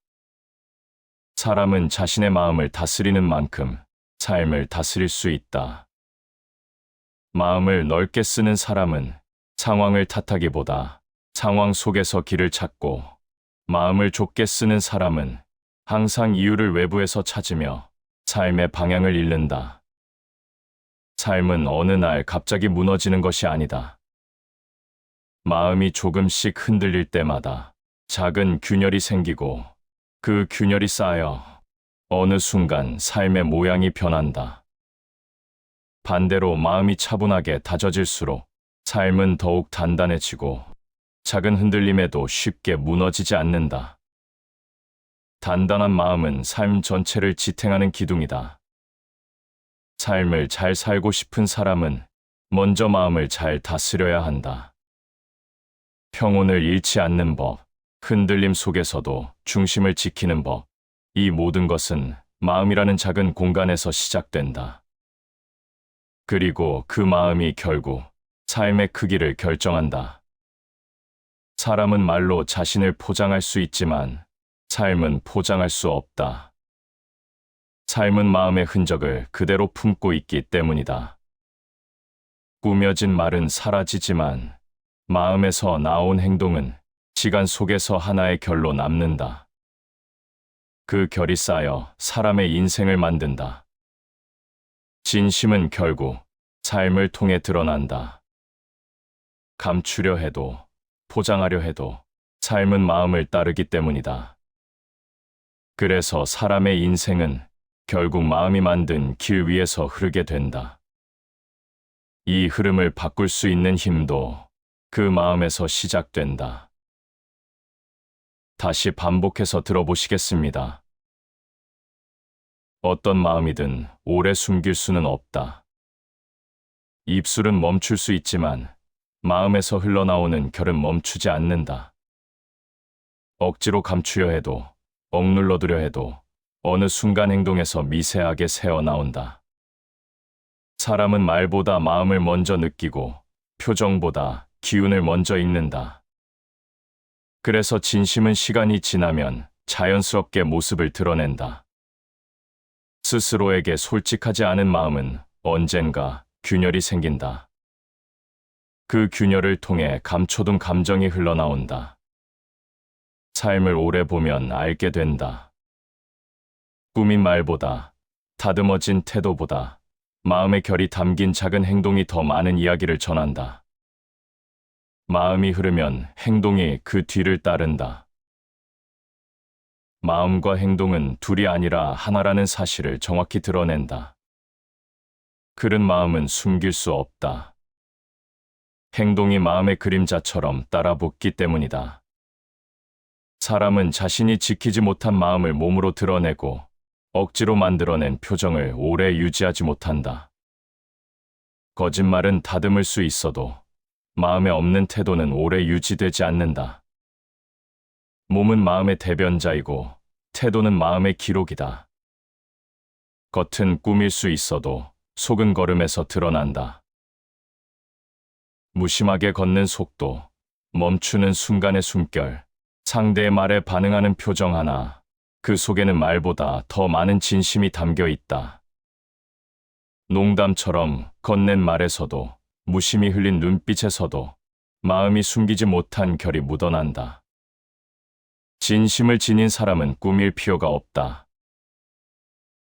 사람은 자신의 마음을 다스리는 만큼 삶을 다스릴 수 있다. 마음을 넓게 쓰는 사람은 상황을 탓하기보다 상황 속에서 길을 찾고, 마음을 좁게 쓰는 사람은 항상 이유를 외부에서 찾으며 삶의 방향을 잃는다. 삶은 어느 날 갑자기 무너지는 것이 아니다. 마음이 조금씩 흔들릴 때마다 작은 균열이 생기고, 그 균열이 쌓여 어느 순간 삶의 모양이 변한다. 반대로 마음이 차분하게 다져질수록 삶은 더욱 단단해지고, 작은 흔들림에도 쉽게 무너지지 않는다. 단단한 마음은 삶 전체를 지탱하는 기둥이다. 삶을 잘 살고 싶은 사람은 먼저 마음을 잘 다스려야 한다. 평온을 잃지 않는 법, 흔들림 속에서도 중심을 지키는 법, 이 모든 것은 마음이라는 작은 공간에서 시작된다. 그리고 그 마음이 결국 삶의 크기를 결정한다. 사람은 말로 자신을 포장할 수 있지만 삶은 포장할 수 없다. 삶은 마음의 흔적을 그대로 품고 있기 때문이다. 꾸며진 말은 사라지지만 마음에서 나온 행동은 시간 속에서 하나의 결로 남는다. 그 결이 쌓여 사람의 인생을 만든다. 진심은 결국 삶을 통해 드러난다. 감추려 해도 포장하려 해도 삶은 마음을 따르기 때문이다. 그래서 사람의 인생은 결국 마음이 만든 길 위에서 흐르게 된다. 이 흐름을 바꿀 수 있는 힘도 그 마음에서 시작된다. 다시 반복해서 들어보시겠습니다. 어떤 마음이든 오래 숨길 수는 없다. 입술은 멈출 수 있지만 마음에서 흘러나오는 결은 멈추지 않는다. 억지로 감추려 해도, 억눌러두려 해도 어느 순간 행동에서 미세하게 새어나온다. 사람은 말보다 마음을 먼저 느끼고 표정보다 기운을 먼저 읽는다. 그래서 진심은 시간이 지나면 자연스럽게 모습을 드러낸다. 스스로에게 솔직하지 않은 마음은 언젠가 균열이 생긴다. 그 균열을 통해 감춰둔 감정이 흘러나온다. 삶을 오래 보면 알게 된다. 꾸민 말보다, 다듬어진 태도보다 마음의 결이 담긴 작은 행동이 더 많은 이야기를 전한다. 마음이 흐르면 행동이 그 뒤를 따른다. 마음과 행동은 둘이 아니라 하나라는 사실을 정확히 드러낸다. 그런 마음은 숨길 수 없다. 행동이 마음의 그림자처럼 따라붙기 때문이다. 사람은 자신이 지키지 못한 마음을 몸으로 드러내고 억지로 만들어낸 표정을 오래 유지하지 못한다. 거짓말은 다듬을 수 있어도 마음에 없는 태도는 오래 유지되지 않는다. 몸은 마음의 대변자이고 태도는 마음의 기록이다. 겉은 꾸밀 수 있어도 속은 걸음에서 드러난다. 무심하게 걷는 속도, 멈추는 순간의 숨결, 상대의 말에 반응하는 표정 하나, 그 속에는 말보다 더 많은 진심이 담겨 있다. 농담처럼 건넨 말에서도, 무심히 흘린 눈빛에서도 마음이 숨기지 못한 결이 묻어난다. 진심을 지닌 사람은 꾸밀 필요가 없다.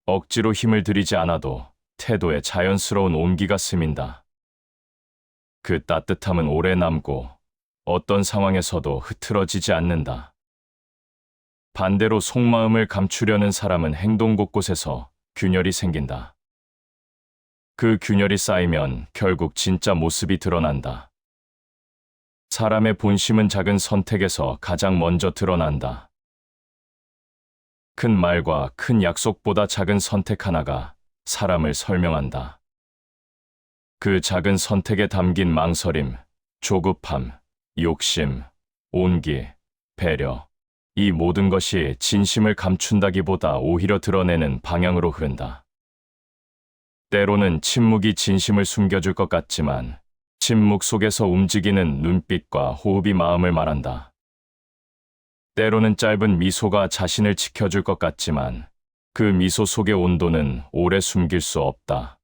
억지로 힘을 들이지 않아도 태도에 자연스러운 온기가 스민다. 그 따뜻함은 오래 남고 어떤 상황에서도 흐트러지지 않는다. 반대로 속마음을 감추려는 사람은 행동 곳곳에서 균열이 생긴다. 그 균열이 쌓이면 결국 진짜 모습이 드러난다. 사람의 본심은 작은 선택에서 가장 먼저 드러난다. 큰 말과 큰 약속보다 작은 선택 하나가 사람을 설명한다. 그 작은 선택에 담긴 망설임, 조급함, 욕심, 온기, 배려, 이 모든 것이 진심을 감춘다기보다 오히려 드러내는 방향으로 흐른다. 때로는 침묵이 진심을 숨겨줄 것 같지만 침묵 속에서 움직이는 눈빛과 호흡이 마음을 말한다. 때로는 짧은 미소가 자신을 지켜줄 것 같지만 그 미소 속의 온도는 오래 숨길 수 없다.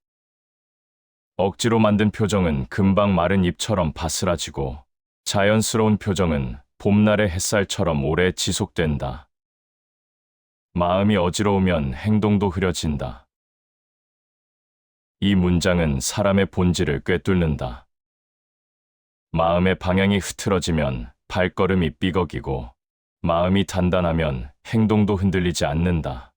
억지로 만든 표정은 금방 마른 잎처럼 바스라지고 자연스러운 표정은 봄날의 햇살처럼 오래 지속된다. 마음이 어지러우면 행동도 흐려진다. 이 문장은 사람의 본질을 꿰뚫는다. 마음의 방향이 흐트러지면 발걸음이 삐걱이고 마음이 단단하면 행동도 흔들리지 않는다.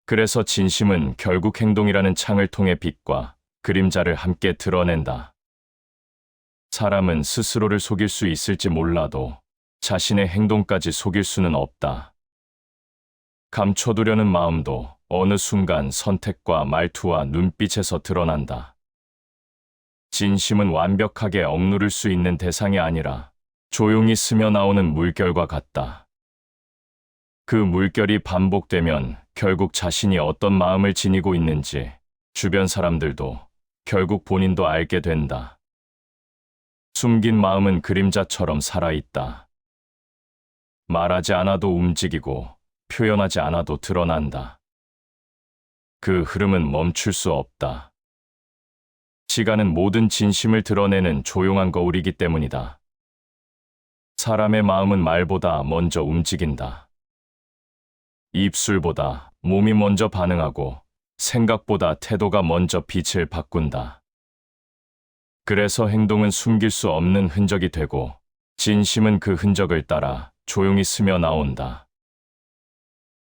그래서 진심은 결국 행동이라는 창을 통해 빛과 그림자를 함께 드러낸다. 사람은 스스로를 속일 수 있을지 몰라도 자신의 행동까지 속일 수는 없다. 감춰두려는 마음도 어느 순간 선택과 말투와 눈빛에서 드러난다. 진심은 완벽하게 억누를 수 있는 대상이 아니라 조용히 스며 나오는 물결과 같다. 그 물결이 반복되면 결국 자신이 어떤 마음을 지니고 있는지 주변 사람들도 결국 본인도 알게 된다. 숨긴 마음은 그림자처럼 살아있다. 말하지 않아도 움직이고 표현하지 않아도 드러난다. 그 흐름은 멈출 수 없다. 시간은 모든 진심을 드러내는 조용한 거울이기 때문이다. 사람의 마음은 말보다 먼저 움직인다. 입술보다 몸이 먼저 반응하고 생각보다 태도가 먼저 빛을 바꾼다. 그래서 행동은 숨길 수 없는 흔적이 되고 진심은 그 흔적을 따라 조용히 스며 나온다.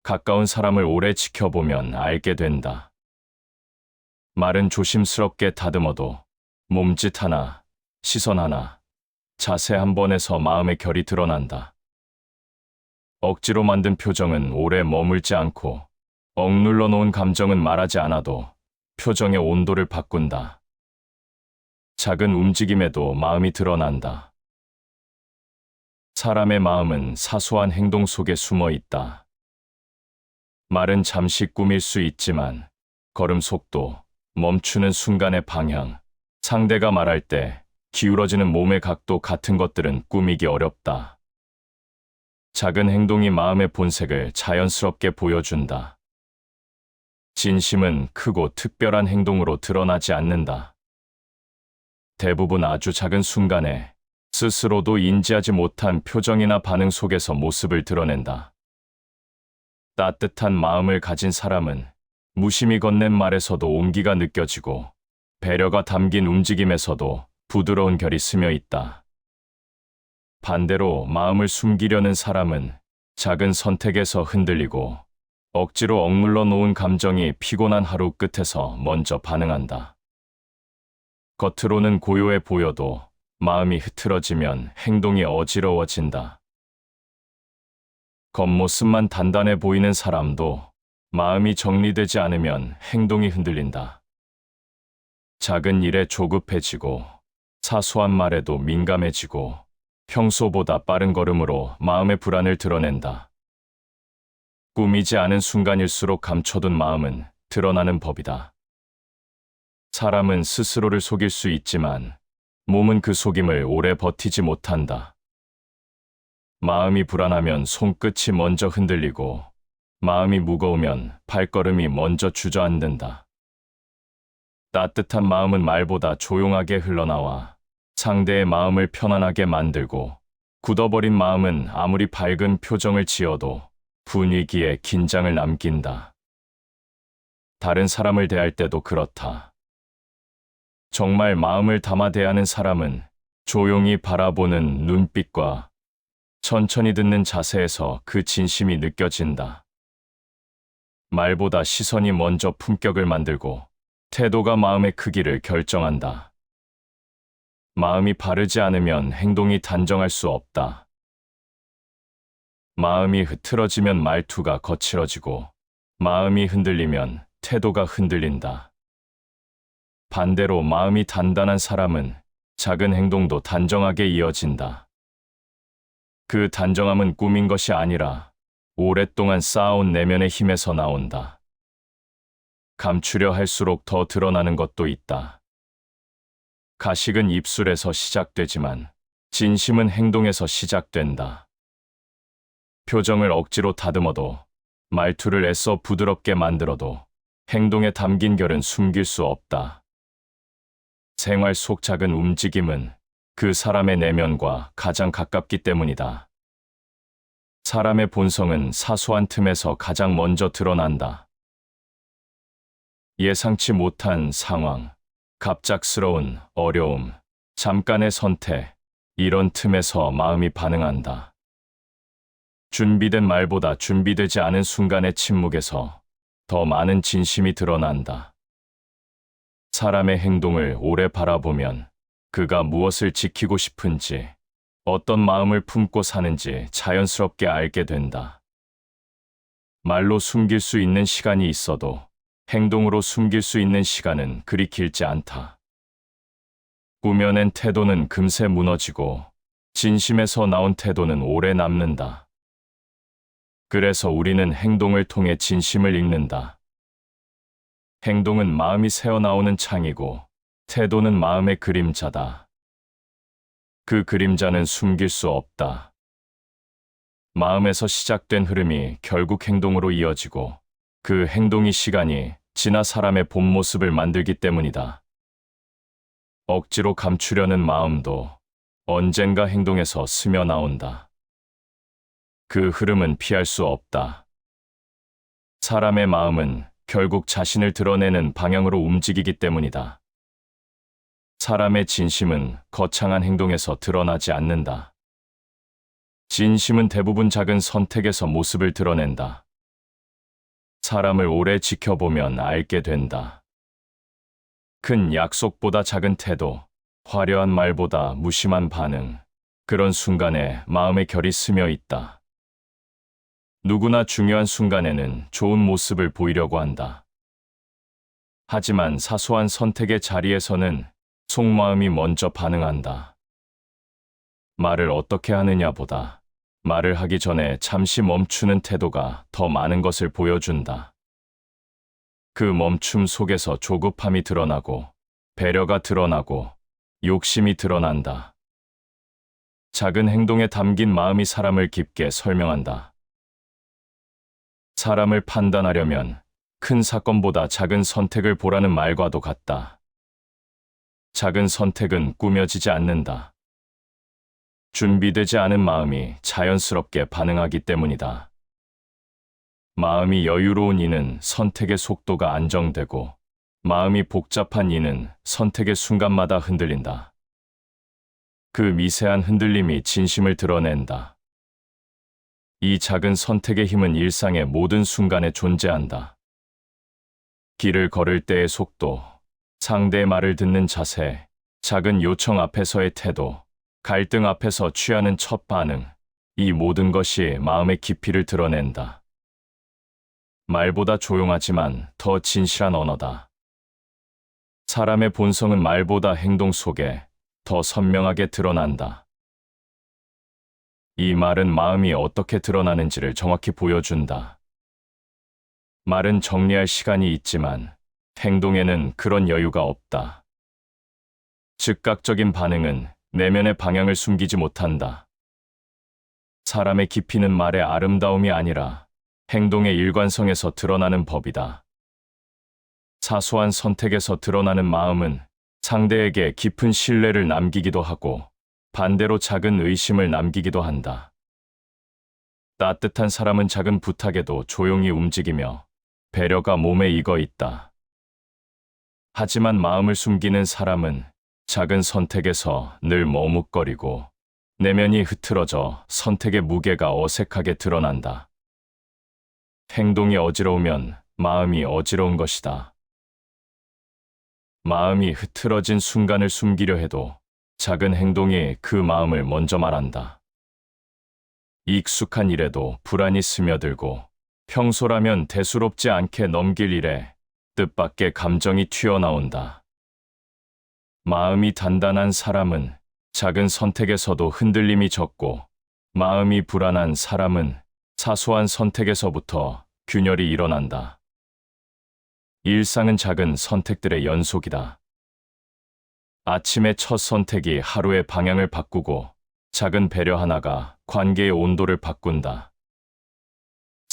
가까운 사람을 오래 지켜보면 알게 된다. 말은 조심스럽게 다듬어도 몸짓 하나, 시선 하나, 자세 한 번에서 마음의 결이 드러난다. 억지로 만든 표정은 오래 머물지 않고 억눌러 놓은 감정은 말하지 않아도 표정의 온도를 바꾼다. 작은 움직임에도 마음이 드러난다. 사람의 마음은 사소한 행동 속에 숨어 있다. 말은 잠시 꾸밀 수 있지만 걸음 속도, 멈추는 순간의 방향, 상대가 말할 때 기울어지는 몸의 각도 같은 것들은 꾸미기 어렵다. 작은 행동이 마음의 본색을 자연스럽게 보여준다. 진심은 크고 특별한 행동으로 드러나지 않는다. 대부분 아주 작은 순간에 스스로도 인지하지 못한 표정이나 반응 속에서 모습을 드러낸다. 따뜻한 마음을 가진 사람은 무심히 건넨 말에서도 온기가 느껴지고 배려가 담긴 움직임에서도 부드러운 결이 스며 있다. 반대로 마음을 숨기려는 사람은 작은 선택에서 흔들리고 억지로 억눌러 놓은 감정이 피곤한 하루 끝에서 먼저 반응한다. 겉으로는 고요해 보여도 마음이 흐트러지면 행동이 어지러워진다. 겉모습만 단단해 보이는 사람도 마음이 정리되지 않으면 행동이 흔들린다. 작은 일에 조급해지고 사소한 말에도 민감해지고 평소보다 빠른 걸음으로 마음의 불안을 드러낸다. 꾸미지 않은 순간일수록 감춰둔 마음은 드러나는 법이다. 사람은 스스로를 속일 수 있지만 몸은 그 속임을 오래 버티지 못한다. 마음이 불안하면 손끝이 먼저 흔들리고 마음이 무거우면 발걸음이 먼저 주저앉는다. 따뜻한 마음은 말보다 조용하게 흘러나와 상대의 마음을 편안하게 만들고 굳어버린 마음은 아무리 밝은 표정을 지어도 분위기에 긴장을 남긴다. 다른 사람을 대할 때도 그렇다. 정말 마음을 담아 대하는 사람은 조용히 바라보는 눈빛과 천천히 듣는 자세에서 그 진심이 느껴진다. 말보다 시선이 먼저 품격을 만들고 태도가 마음의 크기를 결정한다. 마음이 바르지 않으면 행동이 단정할 수 없다. 마음이 흐트러지면 말투가 거칠어지고 마음이 흔들리면 태도가 흔들린다. 반대로 마음이 단단한 사람은 작은 행동도 단정하게 이어진다. 그 단정함은 꾸민 것이 아니라 오랫동안 쌓아온 내면의 힘에서 나온다. 감추려 할수록 더 드러나는 것도 있다. 가식은 입술에서 시작되지만 진심은 행동에서 시작된다. 표정을 억지로 다듬어도, 말투를 애써 부드럽게 만들어도 행동에 담긴 결은 숨길 수 없다. 생활 속 작은 움직임은 그 사람의 내면과 가장 가깝기 때문이다. 사람의 본성은 사소한 틈에서 가장 먼저 드러난다. 예상치 못한 상황, 갑작스러운 어려움, 잠깐의 선택, 이런 틈에서 마음이 반응한다. 준비된 말보다 준비되지 않은 순간의 침묵에서 더 많은 진심이 드러난다. 사람의 행동을 오래 바라보면 그가 무엇을 지키고 싶은지, 어떤 마음을 품고 사는지 자연스럽게 알게 된다. 말로 숨길 수 있는 시간이 있어도 행동으로 숨길 수 있는 시간은 그리 길지 않다. 꾸며낸 태도는 금세 무너지고 진심에서 나온 태도는 오래 남는다. 그래서 우리는 행동을 통해 진심을 읽는다. 행동은 마음이 새어나오는 창이고 태도는 마음의 그림자다. 그 그림자는 숨길 수 없다. 마음에서 시작된 흐름이 결국 행동으로 이어지고 그 행동이 시간이 지나 사람의 본 모습을 만들기 때문이다. 억지로 감추려는 마음도 언젠가 행동에서 스며 나온다. 그 흐름은 피할 수 없다. 사람의 마음은 결국 자신을 드러내는 방향으로 움직이기 때문이다. 사람의 진심은 거창한 행동에서 드러나지 않는다. 진심은 대부분 작은 선택에서 모습을 드러낸다. 사람을 오래 지켜보면 알게 된다. 큰 약속보다 작은 태도, 화려한 말보다 무심한 반응, 그런 순간에 마음의 결이 스며 있다. 누구나 중요한 순간에는 좋은 모습을 보이려고 한다. 하지만 사소한 선택의 자리에서는 속마음이 먼저 반응한다. 말을 어떻게 하느냐보다 말을 하기 전에 잠시 멈추는 태도가 더 많은 것을 보여준다. 그 멈춤 속에서 조급함이 드러나고 배려가 드러나고 욕심이 드러난다. 작은 행동에 담긴 마음이 사람을 깊게 설명한다. 사람을 판단하려면 큰 사건보다 작은 선택을 보라는 말과도 같다. 작은 선택은 꾸며지지 않는다. 준비되지 않은 마음이 자연스럽게 반응하기 때문이다. 마음이 여유로운 이는 선택의 속도가 안정되고, 마음이 복잡한 이는 선택의 순간마다 흔들린다. 그 미세한 흔들림이 진심을 드러낸다. 이 작은 선택의 힘은 일상의 모든 순간에 존재한다. 길을 걸을 때의 속도, 상대의 말을 듣는 자세, 작은 요청 앞에서의 태도, 갈등 앞에서 취하는 첫 반응, 이 모든 것이 마음의 깊이를 드러낸다. 말보다 조용하지만 더 진실한 언어다. 사람의 본성은 말보다 행동 속에 더 선명하게 드러난다. 이 말은 마음이 어떻게 드러나는지를 정확히 보여준다. 말은 정리할 시간이 있지만 행동에는 그런 여유가 없다. 즉각적인 반응은 내면의 방향을 숨기지 못한다. 사람의 깊이는 말의 아름다움이 아니라 행동의 일관성에서 드러나는 법이다. 사소한 선택에서 드러나는 마음은 상대에게 깊은 신뢰를 남기기도 하고 반대로 작은 의심을 남기기도 한다. 따뜻한 사람은 작은 부탁에도 조용히 움직이며 배려가 몸에 익어 있다. 하지만 마음을 숨기는 사람은 작은 선택에서 늘 머뭇거리고 내면이 흐트러져 선택의 무게가 어색하게 드러난다. 행동이 어지러우면 마음이 어지러운 것이다. 마음이 흐트러진 순간을 숨기려 해도 작은 행동이 그 마음을 먼저 말한다. 익숙한 일에도 불안이 스며들고 평소라면 대수롭지 않게 넘길 일에 뜻밖의 감정이 튀어나온다. 마음이 단단한 사람은 작은 선택에서도 흔들림이 적고, 마음이 불안한 사람은 사소한 선택에서부터 균열이 일어난다. 일상은 작은 선택들의 연속이다. 아침의 첫 선택이 하루의 방향을 바꾸고, 작은 배려 하나가 관계의 온도를 바꾼다.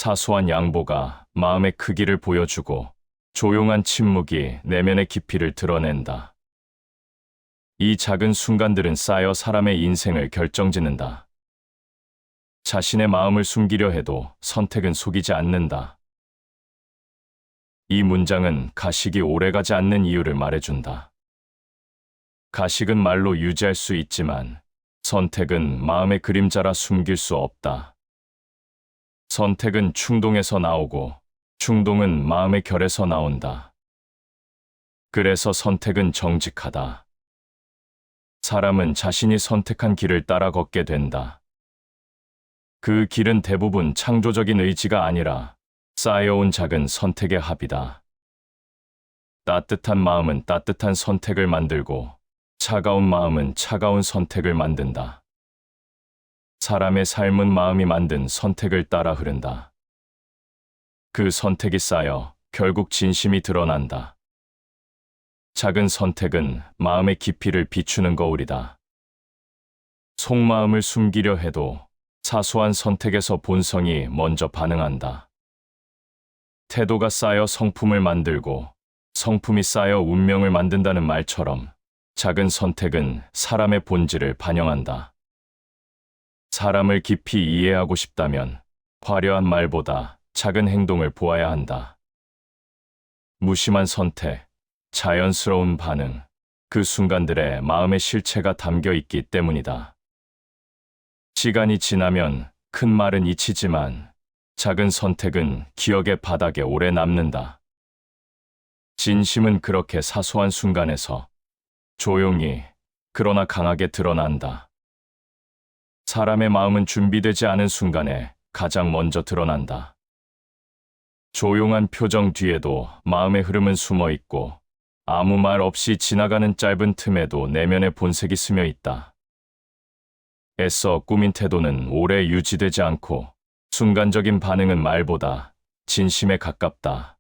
사소한 양보가 마음의 크기를 보여주고 조용한 침묵이 내면의 깊이를 드러낸다. 이 작은 순간들은 쌓여 사람의 인생을 결정짓는다. 자신의 마음을 숨기려 해도 선택은 속이지 않는다. 이 문장은 가식이 오래가지 않는 이유를 말해준다. 가식은 말로 유지할 수 있지만 선택은 마음의 그림자라 숨길 수 없다. 선택은 충동에서 나오고 충동은 마음의 결에서 나온다. 그래서 선택은 정직하다. 사람은 자신이 선택한 길을 따라 걷게 된다. 그 길은 대부분 창조적인 의지가 아니라 쌓여온 작은 선택의 합이다. 따뜻한 마음은 따뜻한 선택을 만들고 차가운 마음은 차가운 선택을 만든다. 사람의 삶은 마음이 만든 선택을 따라 흐른다. 그 선택이 쌓여 결국 진심이 드러난다. 작은 선택은 마음의 깊이를 비추는 거울이다. 속마음을 숨기려 해도 사소한 선택에서 본성이 먼저 반응한다. 태도가 쌓여 성품을 만들고 성품이 쌓여 운명을 만든다는 말처럼 작은 선택은 사람의 본질을 반영한다. 사람을 깊이 이해하고 싶다면 화려한 말보다 작은 행동을 보아야 한다. 무심한 선택, 자연스러운 반응, 그 순간들에 마음의 실체가 담겨 있기 때문이다. 시간이 지나면 큰 말은 잊히지만 작은 선택은 기억의 바닥에 오래 남는다. 진심은 그렇게 사소한 순간에서 조용히 그러나 강하게 드러난다. 사람의 마음은 준비되지 않은 순간에 가장 먼저 드러난다. 조용한 표정 뒤에도 마음의 흐름은 숨어 있고 아무 말 없이 지나가는 짧은 틈에도 내면의 본색이 스며 있다. 애써 꾸민 태도는 오래 유지되지 않고 순간적인 반응은 말보다 진심에 가깝다.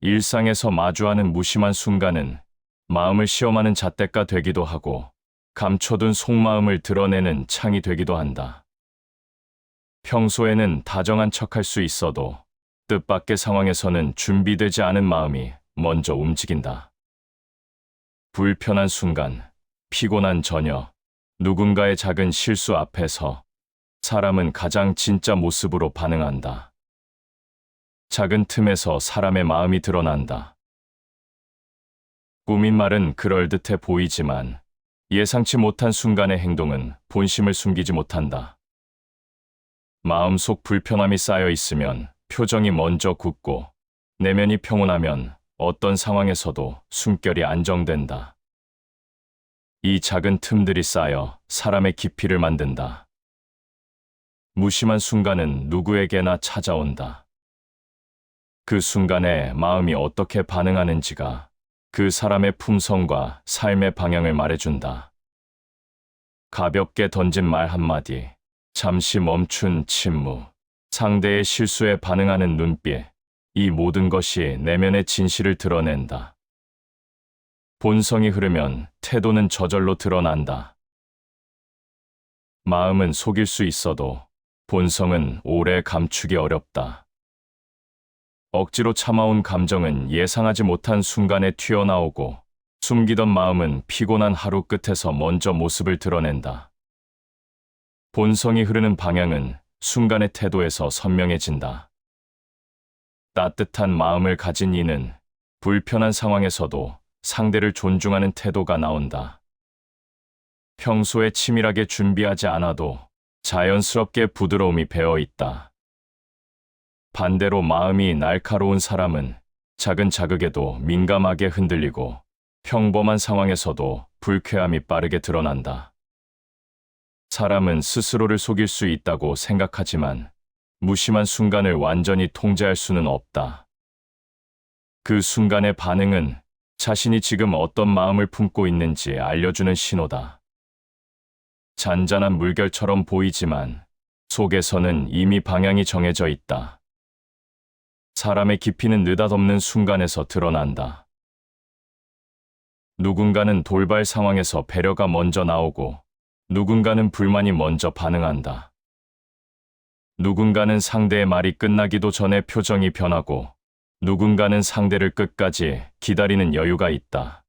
일상에서 마주하는 무심한 순간은 마음을 시험하는 잣대가 되기도 하고 감춰둔 속마음을 드러내는 창이 되기도 한다. 평소에는 다정한 척할 수 있어도 뜻밖의 상황에서는 준비되지 않은 마음이 먼저 움직인다. 불편한 순간, 피곤한 저녁, 누군가의 작은 실수 앞에서 사람은 가장 진짜 모습으로 반응한다. 작은 틈에서 사람의 마음이 드러난다. 꾸민 말은 그럴듯해 보이지만 예상치 못한 순간의 행동은 본심을 숨기지 못한다. 마음속 불편함이 쌓여 있으면 표정이 먼저 굳고 내면이 평온하면 어떤 상황에서도 숨결이 안정된다. 이 작은 틈들이 쌓여 사람의 깊이를 만든다. 무심한 순간은 누구에게나 찾아온다. 그 순간에 마음이 어떻게 반응하는지가 그 사람의 품성과 삶의 방향을 말해준다. 가볍게 던진 말 한마디, 잠시 멈춘 침묵, 상대의 실수에 반응하는 눈빛, 이 모든 것이 내면의 진실을 드러낸다. 본성이 흐르면 태도는 저절로 드러난다. 마음은 속일 수 있어도 본성은 오래 감추기 어렵다. 억지로 참아온 감정은 예상하지 못한 순간에 튀어나오고 숨기던 마음은 피곤한 하루 끝에서 먼저 모습을 드러낸다. 본성이 흐르는 방향은 순간의 태도에서 선명해진다. 따뜻한 마음을 가진 이는 불편한 상황에서도 상대를 존중하는 태도가 나온다. 평소에 치밀하게 준비하지 않아도 자연스럽게 부드러움이 배어 있다. 반대로 마음이 날카로운 사람은 작은 자극에도 민감하게 흔들리고 평범한 상황에서도 불쾌함이 빠르게 드러난다. 사람은 스스로를 속일 수 있다고 생각하지만 무심한 순간을 완전히 통제할 수는 없다. 그 순간의 반응은 자신이 지금 어떤 마음을 품고 있는지 알려주는 신호다. 잔잔한 물결처럼 보이지만 속에서는 이미 방향이 정해져 있다. 사람의 깊이는 느닷없는 순간에서 드러난다. 누군가는 돌발 상황에서 배려가 먼저 나오고 누군가는 불만이 먼저 반응한다. 누군가는 상대의 말이 끝나기도 전에 표정이 변하고 누군가는 상대를 끝까지 기다리는 여유가 있다.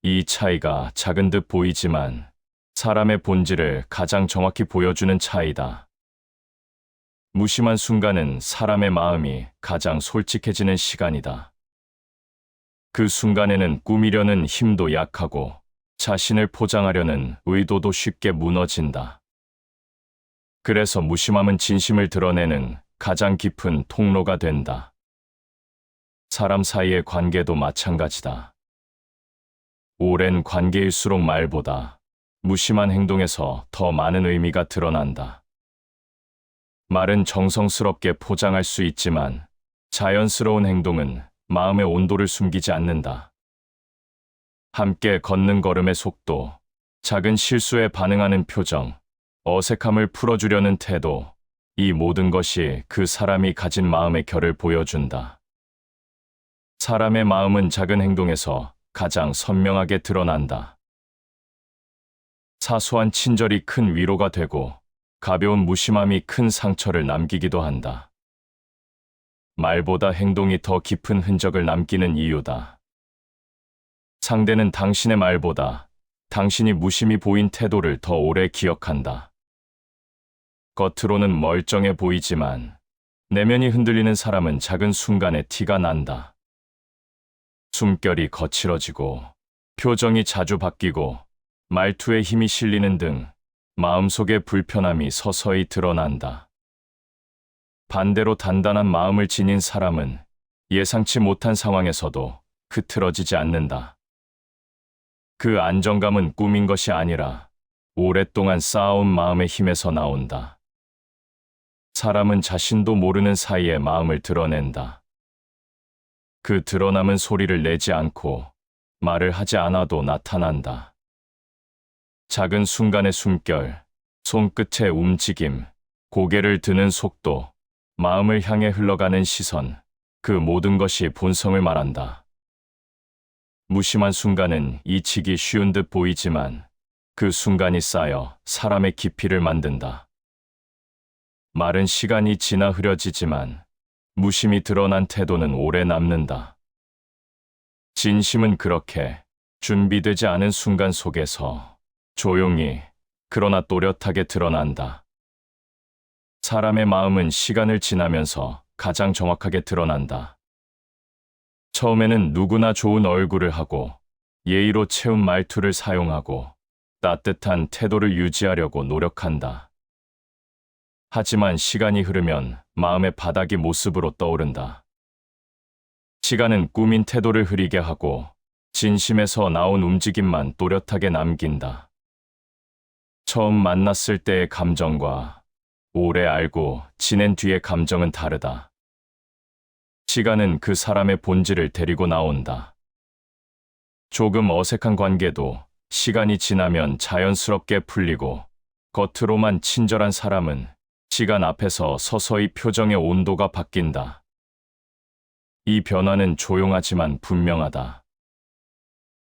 이 차이가 작은 듯 보이지만 사람의 본질을 가장 정확히 보여주는 차이다. 무심한 순간은 사람의 마음이 가장 솔직해지는 시간이다. 그 순간에는 꾸미려는 힘도 약하고 자신을 포장하려는 의도도 쉽게 무너진다. 그래서 무심함은 진심을 드러내는 가장 깊은 통로가 된다. 사람 사이의 관계도 마찬가지다. 오랜 관계일수록 말보다 무심한 행동에서 더 많은 의미가 드러난다. 말은 정성스럽게 포장할 수 있지만 자연스러운 행동은 마음의 온도를 숨기지 않는다. 함께 걷는 걸음의 속도, 작은 실수에 반응하는 표정, 어색함을 풀어주려는 태도, 이 모든 것이 그 사람이 가진 마음의 결을 보여준다. 사람의 마음은 작은 행동에서 가장 선명하게 드러난다. 사소한 친절이 큰 위로가 되고 가벼운 무심함이 큰 상처를 남기기도 한다. 말보다 행동이 더 깊은 흔적을 남기는 이유다. 상대는 당신의 말보다 당신이 무심히 보인 태도를 더 오래 기억한다. 겉으로는 멀쩡해 보이지만 내면이 흔들리는 사람은 작은 순간에 티가 난다. 숨결이 거칠어지고 표정이 자주 바뀌고 말투에 힘이 실리는 등 마음속의 불편함이 서서히 드러난다. 반대로 단단한 마음을 지닌 사람은 예상치 못한 상황에서도 흐트러지지 않는다. 그 안정감은 꾸민 것이 아니라 오랫동안 쌓아온 마음의 힘에서 나온다. 사람은 자신도 모르는 사이에 마음을 드러낸다. 그 드러남은 소리를 내지 않고 말을 하지 않아도 나타난다. 작은 순간의 숨결, 손끝의 움직임, 고개를 드는 속도, 마음을 향해 흘러가는 시선, 그 모든 것이 본성을 말한다. 무심한 순간은 잊히기 쉬운 듯 보이지만 그 순간이 쌓여 사람의 깊이를 만든다. 말은 시간이 지나 흐려지지만 무심히 드러난 태도는 오래 남는다. 진심은 그렇게 준비되지 않은 순간 속에서 조용히 그러나 또렷하게 드러난다. 사람의 마음은 시간을 지나면서 가장 정확하게 드러난다. 처음에는 누구나 좋은 얼굴을 하고 예의로 채운 말투를 사용하고 따뜻한 태도를 유지하려고 노력한다. 하지만 시간이 흐르면 마음의 바닥이 모습으로 떠오른다. 시간은 꾸민 태도를 흐리게 하고 진심에서 나온 움직임만 또렷하게 남긴다. 처음 만났을 때의 감정과 오래 알고 지낸 뒤의 감정은 다르다. 시간은 그 사람의 본질을 데리고 나온다. 조금 어색한 관계도 시간이 지나면 자연스럽게 풀리고 겉으로만 친절한 사람은 시간 앞에서 서서히 표정의 온도가 바뀐다. 이 변화는 조용하지만 분명하다.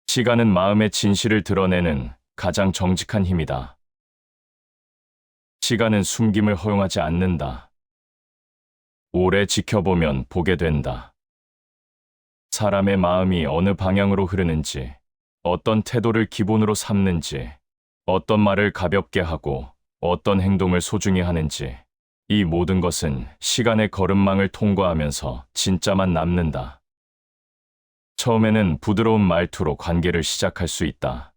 시간은 마음의 진실을 드러내는 가장 정직한 힘이다. 시간은 숨김을 허용하지 않는다. 오래 지켜보면 보게 된다. 사람의 마음이 어느 방향으로 흐르는지, 어떤 태도를 기본으로 삼는지, 어떤 말을 가볍게 하고 어떤 행동을 소중히 하는지, 이 모든 것은 시간의 걸음망을 통과하면서 진짜만 남는다. 처음에는 부드러운 말투로 관계를 시작할 수 있다.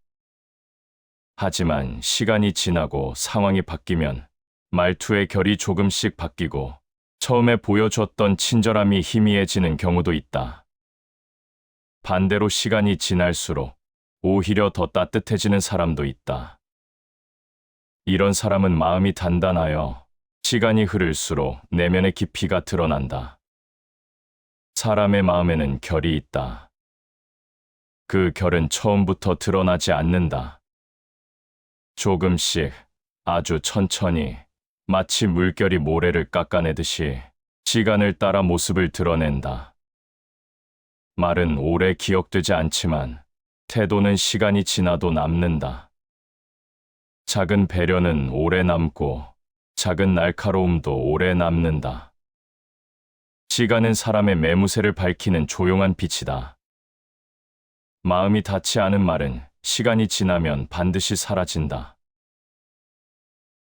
하지만 시간이 지나고 상황이 바뀌면 말투의 결이 조금씩 바뀌고 처음에 보여줬던 친절함이 희미해지는 경우도 있다. 반대로 시간이 지날수록 오히려 더 따뜻해지는 사람도 있다. 이런 사람은 마음이 단단하여 시간이 흐를수록 내면의 깊이가 드러난다. 사람의 마음에는 결이 있다. 그 결은 처음부터 드러나지 않는다. 조금씩, 아주 천천히, 마치 물결이 모래를 깎아내듯이 시간을 따라 모습을 드러낸다. 말은 오래 기억되지 않지만 태도는 시간이 지나도 남는다. 작은 배려는 오래 남고 작은 날카로움도 오래 남는다. 시간은 사람의 매무새를 밝히는 조용한 빛이다. 마음이 닿지 않은 말은 시간이 지나면 반드시 사라진다.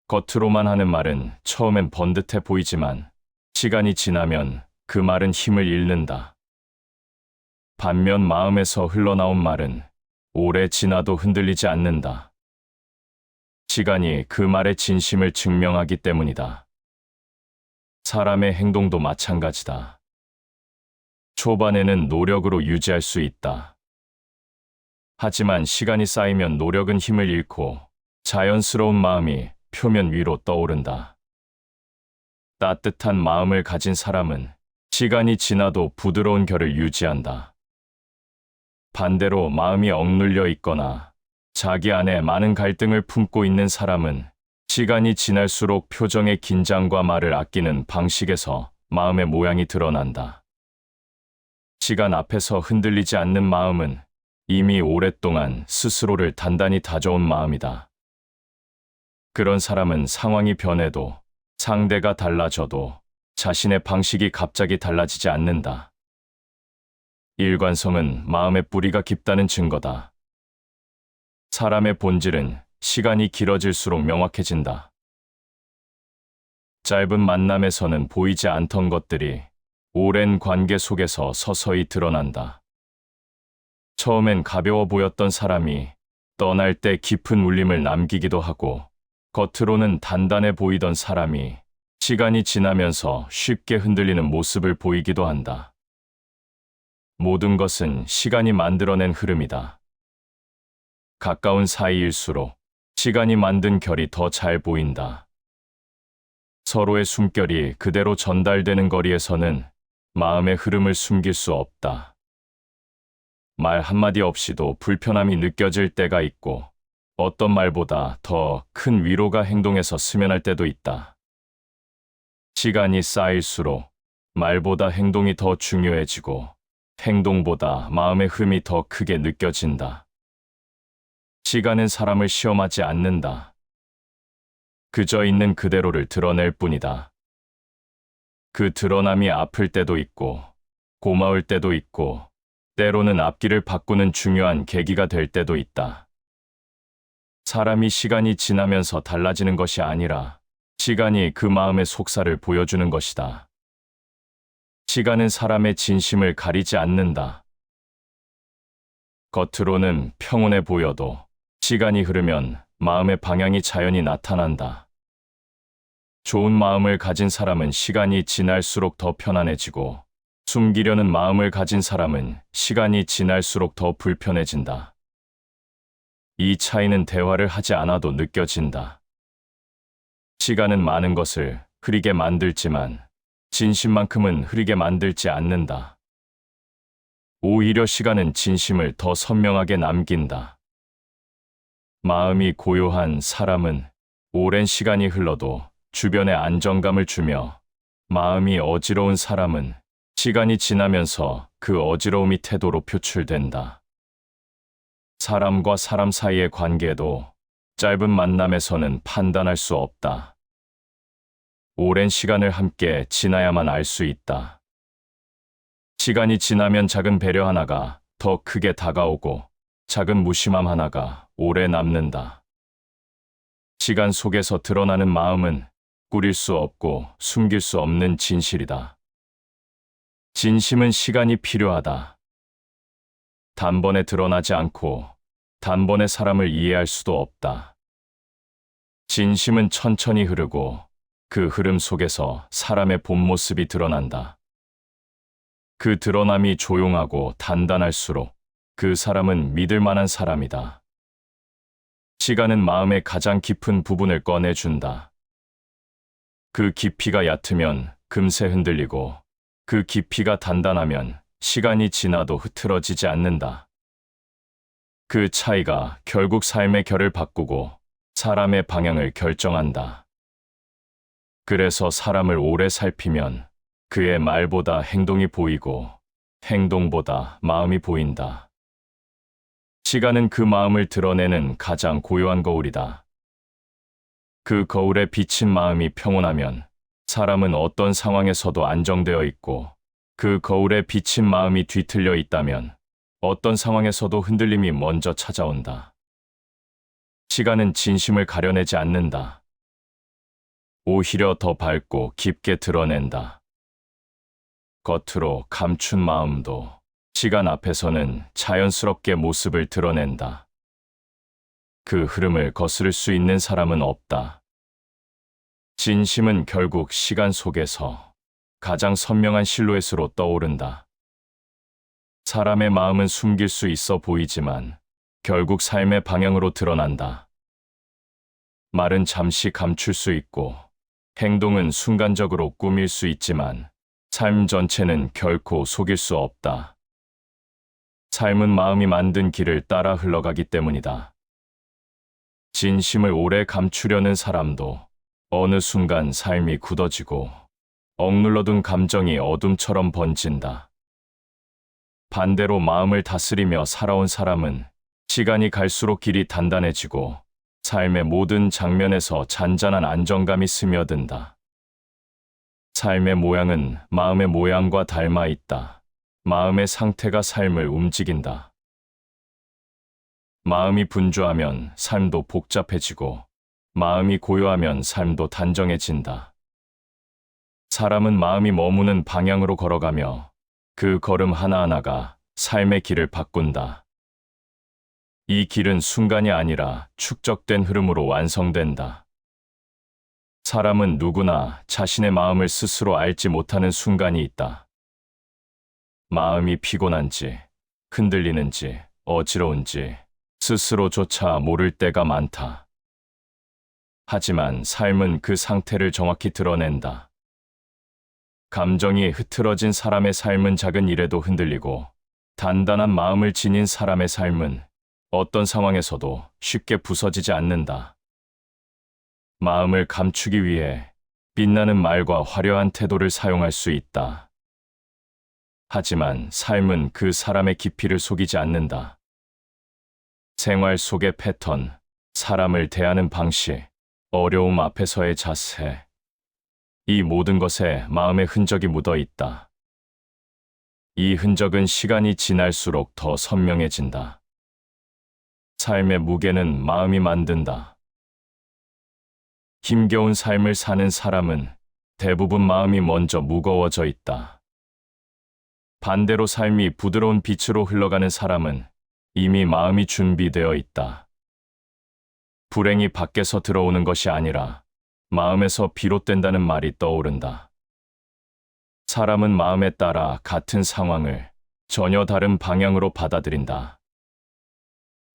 겉으로만 하는 말은 처음엔 번듯해 보이지만 시간이 지나면 그 말은 힘을 잃는다. 반면 마음에서 흘러나온 말은 오래 지나도 흔들리지 않는다. 시간이 그 말의 진심을 증명하기 때문이다. 사람의 행동도 마찬가지다. 초반에는 노력으로 유지할 수 있다. 하지만 시간이 쌓이면 노력은 힘을 잃고 자연스러운 마음이 표면 위로 떠오른다. 따뜻한 마음을 가진 사람은 시간이 지나도 부드러운 결을 유지한다. 반대로 마음이 억눌려 있거나 자기 안에 많은 갈등을 품고 있는 사람은 시간이 지날수록 표정의 긴장과 말을 아끼는 방식에서 마음의 모양이 드러난다. 시간 앞에서 흔들리지 않는 마음은 이미 오랫동안 스스로를 단단히 다져온 마음이다. 그런 사람은 상황이 변해도 상대가 달라져도 자신의 방식이 갑자기 달라지지 않는다. 일관성은 마음의 뿌리가 깊다는 증거다. 사람의 본질은 시간이 길어질수록 명확해진다. 짧은 만남에서는 보이지 않던 것들이 오랜 관계 속에서 서서히 드러난다. 처음엔 가벼워 보였던 사람이 떠날 때 깊은 울림을 남기기도 하고 겉으로는 단단해 보이던 사람이 시간이 지나면서 쉽게 흔들리는 모습을 보이기도 한다. 모든 것은 시간이 만들어낸 흐름이다. 가까운 사이일수록 시간이 만든 결이 더 잘 보인다. 서로의 숨결이 그대로 전달되는 거리에서는 마음의 흐름을 숨길 수 없다. 말 한마디 없이도 불편함이 느껴질 때가 있고 어떤 말보다 더 큰 위로가 행동에서 스며날 때도 있다. 시간이 쌓일수록 말보다 행동이 더 중요해지고 행동보다 마음의 흠이 더 크게 느껴진다. 시간은 사람을 시험하지 않는다. 그저 있는 그대로를 드러낼 뿐이다. 그 드러남이 아플 때도 있고 고마울 때도 있고 때로는 앞길을 바꾸는 중요한 계기가 될 때도 있다. 사람이 시간이 지나면서 달라지는 것이 아니라 시간이 그 마음의 속살을 보여주는 것이다. 시간은 사람의 진심을 가리지 않는다. 겉으로는 평온해 보여도 시간이 흐르면 마음의 방향이 자연히 나타난다. 좋은 마음을 가진 사람은 시간이 지날수록 더 편안해지고 숨기려는 마음을 가진 사람은 시간이 지날수록 더 불편해진다. 이 차이는 대화를 하지 않아도 느껴진다. 시간은 많은 것을 흐리게 만들지만 진심만큼은 흐리게 만들지 않는다. 오히려 시간은 진심을 더 선명하게 남긴다. 마음이 고요한 사람은 오랜 시간이 흘러도 주변에 안정감을 주며 마음이 어지러운 사람은 시간이 지나면서 그 어지러움이 태도로 표출된다. 사람과 사람 사이의 관계도 짧은 만남에서는 판단할 수 없다. 오랜 시간을 함께 지나야만 알 수 있다. 시간이 지나면 작은 배려 하나가 더 크게 다가오고 작은 무심함 하나가 오래 남는다. 시간 속에서 드러나는 마음은 꾸릴 수 없고 숨길 수 없는 진실이다. 진심은 시간이 필요하다. 단번에 드러나지 않고 단번에 사람을 이해할 수도 없다. 진심은 천천히 흐르고 그 흐름 속에서 사람의 본 모습이 드러난다. 그 드러남이 조용하고 단단할수록 그 사람은 믿을 만한 사람이다. 시간은 마음의 가장 깊은 부분을 꺼내준다. 그 깊이가 얕으면 금세 흔들리고 그 깊이가 단단하면 시간이 지나도 흐트러지지 않는다. 그 차이가 결국 삶의 결을 바꾸고 사람의 방향을 결정한다. 그래서 사람을 오래 살피면 그의 말보다 행동이 보이고 행동보다 마음이 보인다. 시간은 그 마음을 드러내는 가장 고요한 거울이다. 그 거울에 비친 마음이 평온하면 사람은 어떤 상황에서도 안정되어 있고, 그 거울에 비친 마음이 뒤틀려 있다면 어떤 상황에서도 흔들림이 먼저 찾아온다. 시간은 진심을 가려내지 않는다. 오히려 더 밝고 깊게 드러낸다. 겉으로 감춘 마음도 시간 앞에서는 자연스럽게 모습을 드러낸다. 그 흐름을 거스를 수 있는 사람은 없다. 진심은 결국 시간 속에서 가장 선명한 실루엣으로 떠오른다. 사람의 마음은 숨길 수 있어 보이지만 결국 삶의 방향으로 드러난다. 말은 잠시 감출 수 있고 행동은 순간적으로 꾸밀 수 있지만 삶 전체는 결코 속일 수 없다. 삶은 마음이 만든 길을 따라 흘러가기 때문이다. 진심을 오래 감추려는 사람도 어느 순간 삶이 굳어지고 억눌러둔 감정이 어둠처럼 번진다. 반대로 마음을 다스리며 살아온 사람은 시간이 갈수록 길이 단단해지고 삶의 모든 장면에서 잔잔한 안정감이 스며든다. 삶의 모양은 마음의 모양과 닮아 있다. 마음의 상태가 삶을 움직인다. 마음이 분주하면 삶도 복잡해지고, 마음이 고요하면 삶도 단정해진다. 사람은 마음이 머무는 방향으로 걸어가며 그 걸음 하나하나가 삶의 길을 바꾼다. 이 길은 순간이 아니라 축적된 흐름으로 완성된다. 사람은 누구나 자신의 마음을 스스로 알지 못하는 순간이 있다. 마음이 피곤한지, 흔들리는지, 어지러운지 스스로조차 모를 때가 많다. 하지만 삶은 그 상태를 정확히 드러낸다. 감정이 흐트러진 사람의 삶은 작은 일에도 흔들리고, 단단한 마음을 지닌 사람의 삶은 어떤 상황에서도 쉽게 부서지지 않는다. 마음을 감추기 위해 빛나는 말과 화려한 태도를 사용할 수 있다. 하지만 삶은 그 사람의 깊이를 속이지 않는다. 생활 속의 패턴, 사람을 대하는 방식, 어려움 앞에서의 자세, 이 모든 것에 마음의 흔적이 묻어 있다. 이 흔적은 시간이 지날수록 더 선명해진다. 삶의 무게는 마음이 만든다. 힘겨운 삶을 사는 사람은 대부분 마음이 먼저 무거워져 있다. 반대로 삶이 부드러운 빛으로 흘러가는 사람은 이미 마음이 준비되어 있다. 불행이 밖에서 들어오는 것이 아니라 마음에서 비롯된다는 말이 떠오른다. 사람은 마음에 따라 같은 상황을 전혀 다른 방향으로 받아들인다.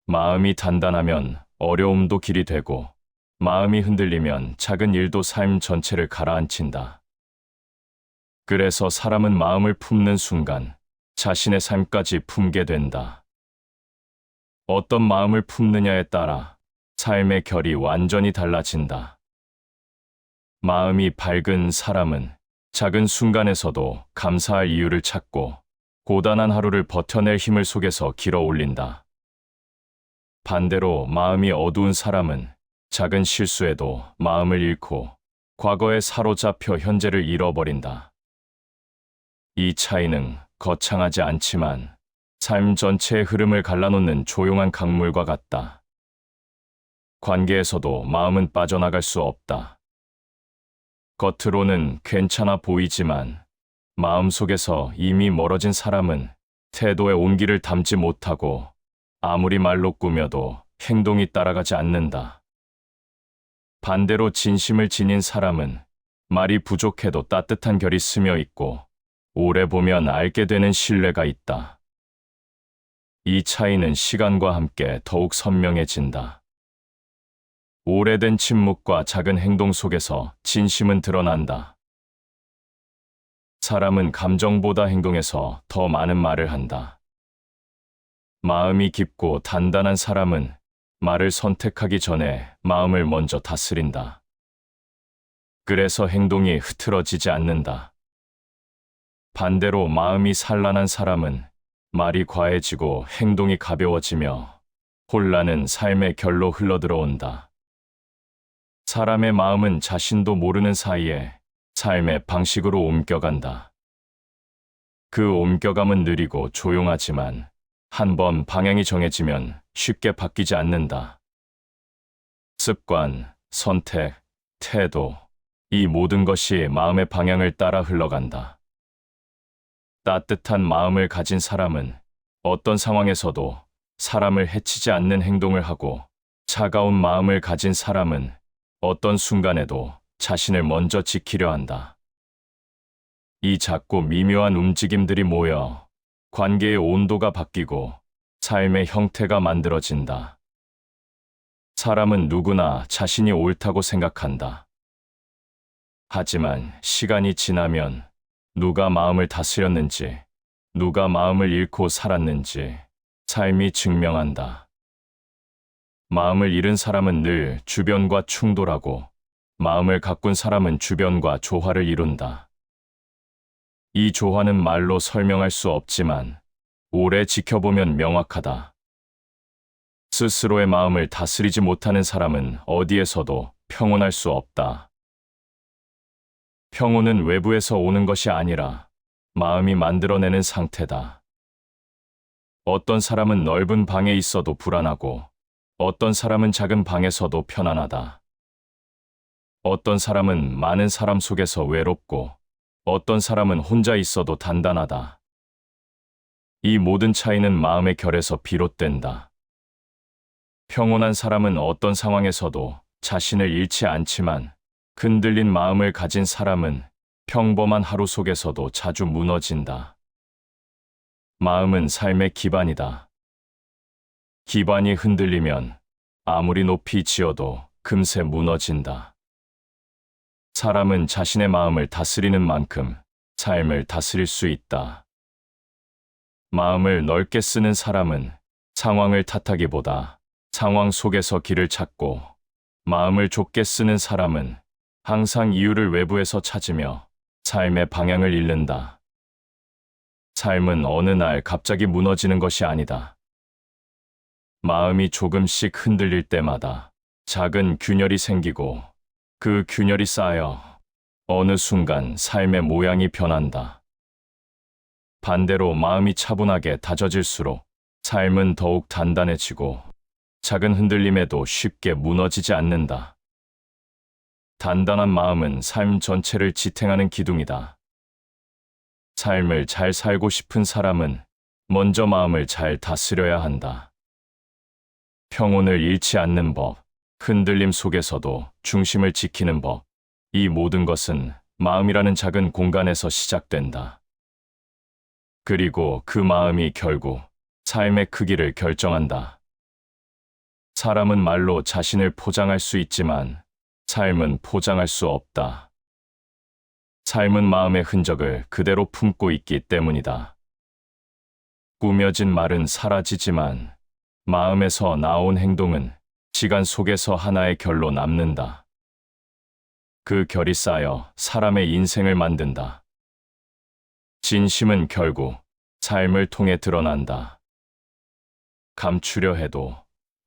마음이 단단하면 어려움도 길이 되고, 마음이 흔들리면 작은 일도 삶 전체를 가라앉힌다. 그래서 사람은 마음을 품는 순간 자신의 삶까지 품게 된다. 어떤 마음을 품느냐에 따라 삶의 결이 완전히 달라진다. 마음이 밝은 사람은 작은 순간에서도 감사할 이유를 찾고 고단한 하루를 버텨낼 힘을 속에서 길어 올린다. 반대로 마음이 어두운 사람은 작은 실수에도 마음을 잃고 과거에 사로잡혀 현재를 잃어버린다. 이 차이는 거창하지 않지만 삶 전체의 흐름을 갈라놓는 조용한 강물과 같다. 관계에서도 마음은 빠져나갈 수 없다. 겉으로는 괜찮아 보이지만 마음속에서 이미 멀어진 사람은 태도의 온기를 담지 못하고 아무리 말로 꾸며도 행동이 따라가지 않는다. 반대로 진심을 지닌 사람은 말이 부족해도 따뜻한 결이 스며 있고 오래 보면 알게 되는 신뢰가 있다. 이 차이는 시간과 함께 더욱 선명해진다. 오래된 침묵과 작은 행동 속에서 진심은 드러난다. 사람은 감정보다 행동에서 더 많은 말을 한다. 마음이 깊고 단단한 사람은 말을 선택하기 전에 마음을 먼저 다스린다. 그래서 행동이 흐트러지지 않는다. 반대로 마음이 산란한 사람은 말이 과해지고 행동이 가벼워지며 혼란은 삶의 결로 흘러들어온다. 사람의 마음은 자신도 모르는 사이에 삶의 방식으로 옮겨간다. 그 옮겨감은 느리고 조용하지만 한번 방향이 정해지면 쉽게 바뀌지 않는다. 습관, 선택, 태도, 이 모든 것이 마음의 방향을 따라 흘러간다. 따뜻한 마음을 가진 사람은 어떤 상황에서도 사람을 해치지 않는 행동을 하고, 차가운 마음을 가진 사람은 어떤 순간에도 자신을 먼저 지키려 한다. 이 작고 미묘한 움직임들이 모여 관계의 온도가 바뀌고 삶의 형태가 만들어진다. 사람은 누구나 자신이 옳다고 생각한다. 하지만 시간이 지나면 누가 마음을 다스렸는지, 누가 마음을 잃고 살았는지 삶이 증명한다. 마음을 잃은 사람은 늘 주변과 충돌하고, 마음을 가꾼 사람은 주변과 조화를 이룬다. 이 조화는 말로 설명할 수 없지만 오래 지켜보면 명확하다. 스스로의 마음을 다스리지 못하는 사람은 어디에서도 평온할 수 없다. 평온은 외부에서 오는 것이 아니라 마음이 만들어내는 상태다. 어떤 사람은 넓은 방에 있어도 불안하고, 어떤 사람은 작은 방에서도 편안하다. 어떤 사람은 많은 사람 속에서 외롭고, 어떤 사람은 혼자 있어도 단단하다. 이 모든 차이는 마음의 결에서 비롯된다. 평온한 사람은 어떤 상황에서도 자신을 잃지 않지만, 흔들린 마음을 가진 사람은 평범한 하루 속에서도 자주 무너진다. 마음은 삶의 기반이다. 기반이 흔들리면 아무리 높이 지어도 금세 무너진다. 사람은 자신의 마음을 다스리는 만큼 삶을 다스릴 수 있다. 마음을 넓게 쓰는 사람은 상황을 탓하기보다 상황 속에서 길을 찾고, 마음을 좁게 쓰는 사람은 항상 이유를 외부에서 찾으며 삶의 방향을 잃는다. 삶은 어느 날 갑자기 무너지는 것이 아니다. 마음이 조금씩 흔들릴 때마다 작은 균열이 생기고, 그 균열이 쌓여 어느 순간 삶의 모양이 변한다. 반대로 마음이 차분하게 다져질수록 삶은 더욱 단단해지고, 작은 흔들림에도 쉽게 무너지지 않는다. 단단한 마음은 삶 전체를 지탱하는 기둥이다. 삶을 잘 살고 싶은 사람은 먼저 마음을 잘 다스려야 한다. 평온을 잃지 않는 법, 흔들림 속에서도 중심을 지키는 법, 이 모든 것은 마음이라는 작은 공간에서 시작된다. 그리고 그 마음이 결국 삶의 크기를 결정한다. 사람은 말로 자신을 포장할 수 있지만 삶은 포장할 수 없다. 삶은 마음의 흔적을 그대로 품고 있기 때문이다. 꾸며진 말은 사라지지만 마음에서 나온 행동은 시간 속에서 하나의 결로 남는다. 그 결이 쌓여 사람의 인생을 만든다. 진심은 결국 삶을 통해 드러난다. 감추려 해도,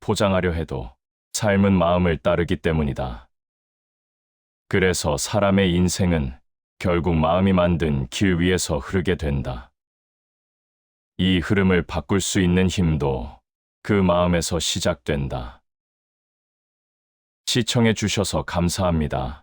포장하려 해도 삶은 마음을 따르기 때문이다. 그래서 사람의 인생은 결국 마음이 만든 길 위에서 흐르게 된다. 이 흐름을 바꿀 수 있는 힘도 그 마음에서 시작된다. 시청해 주셔서 감사합니다.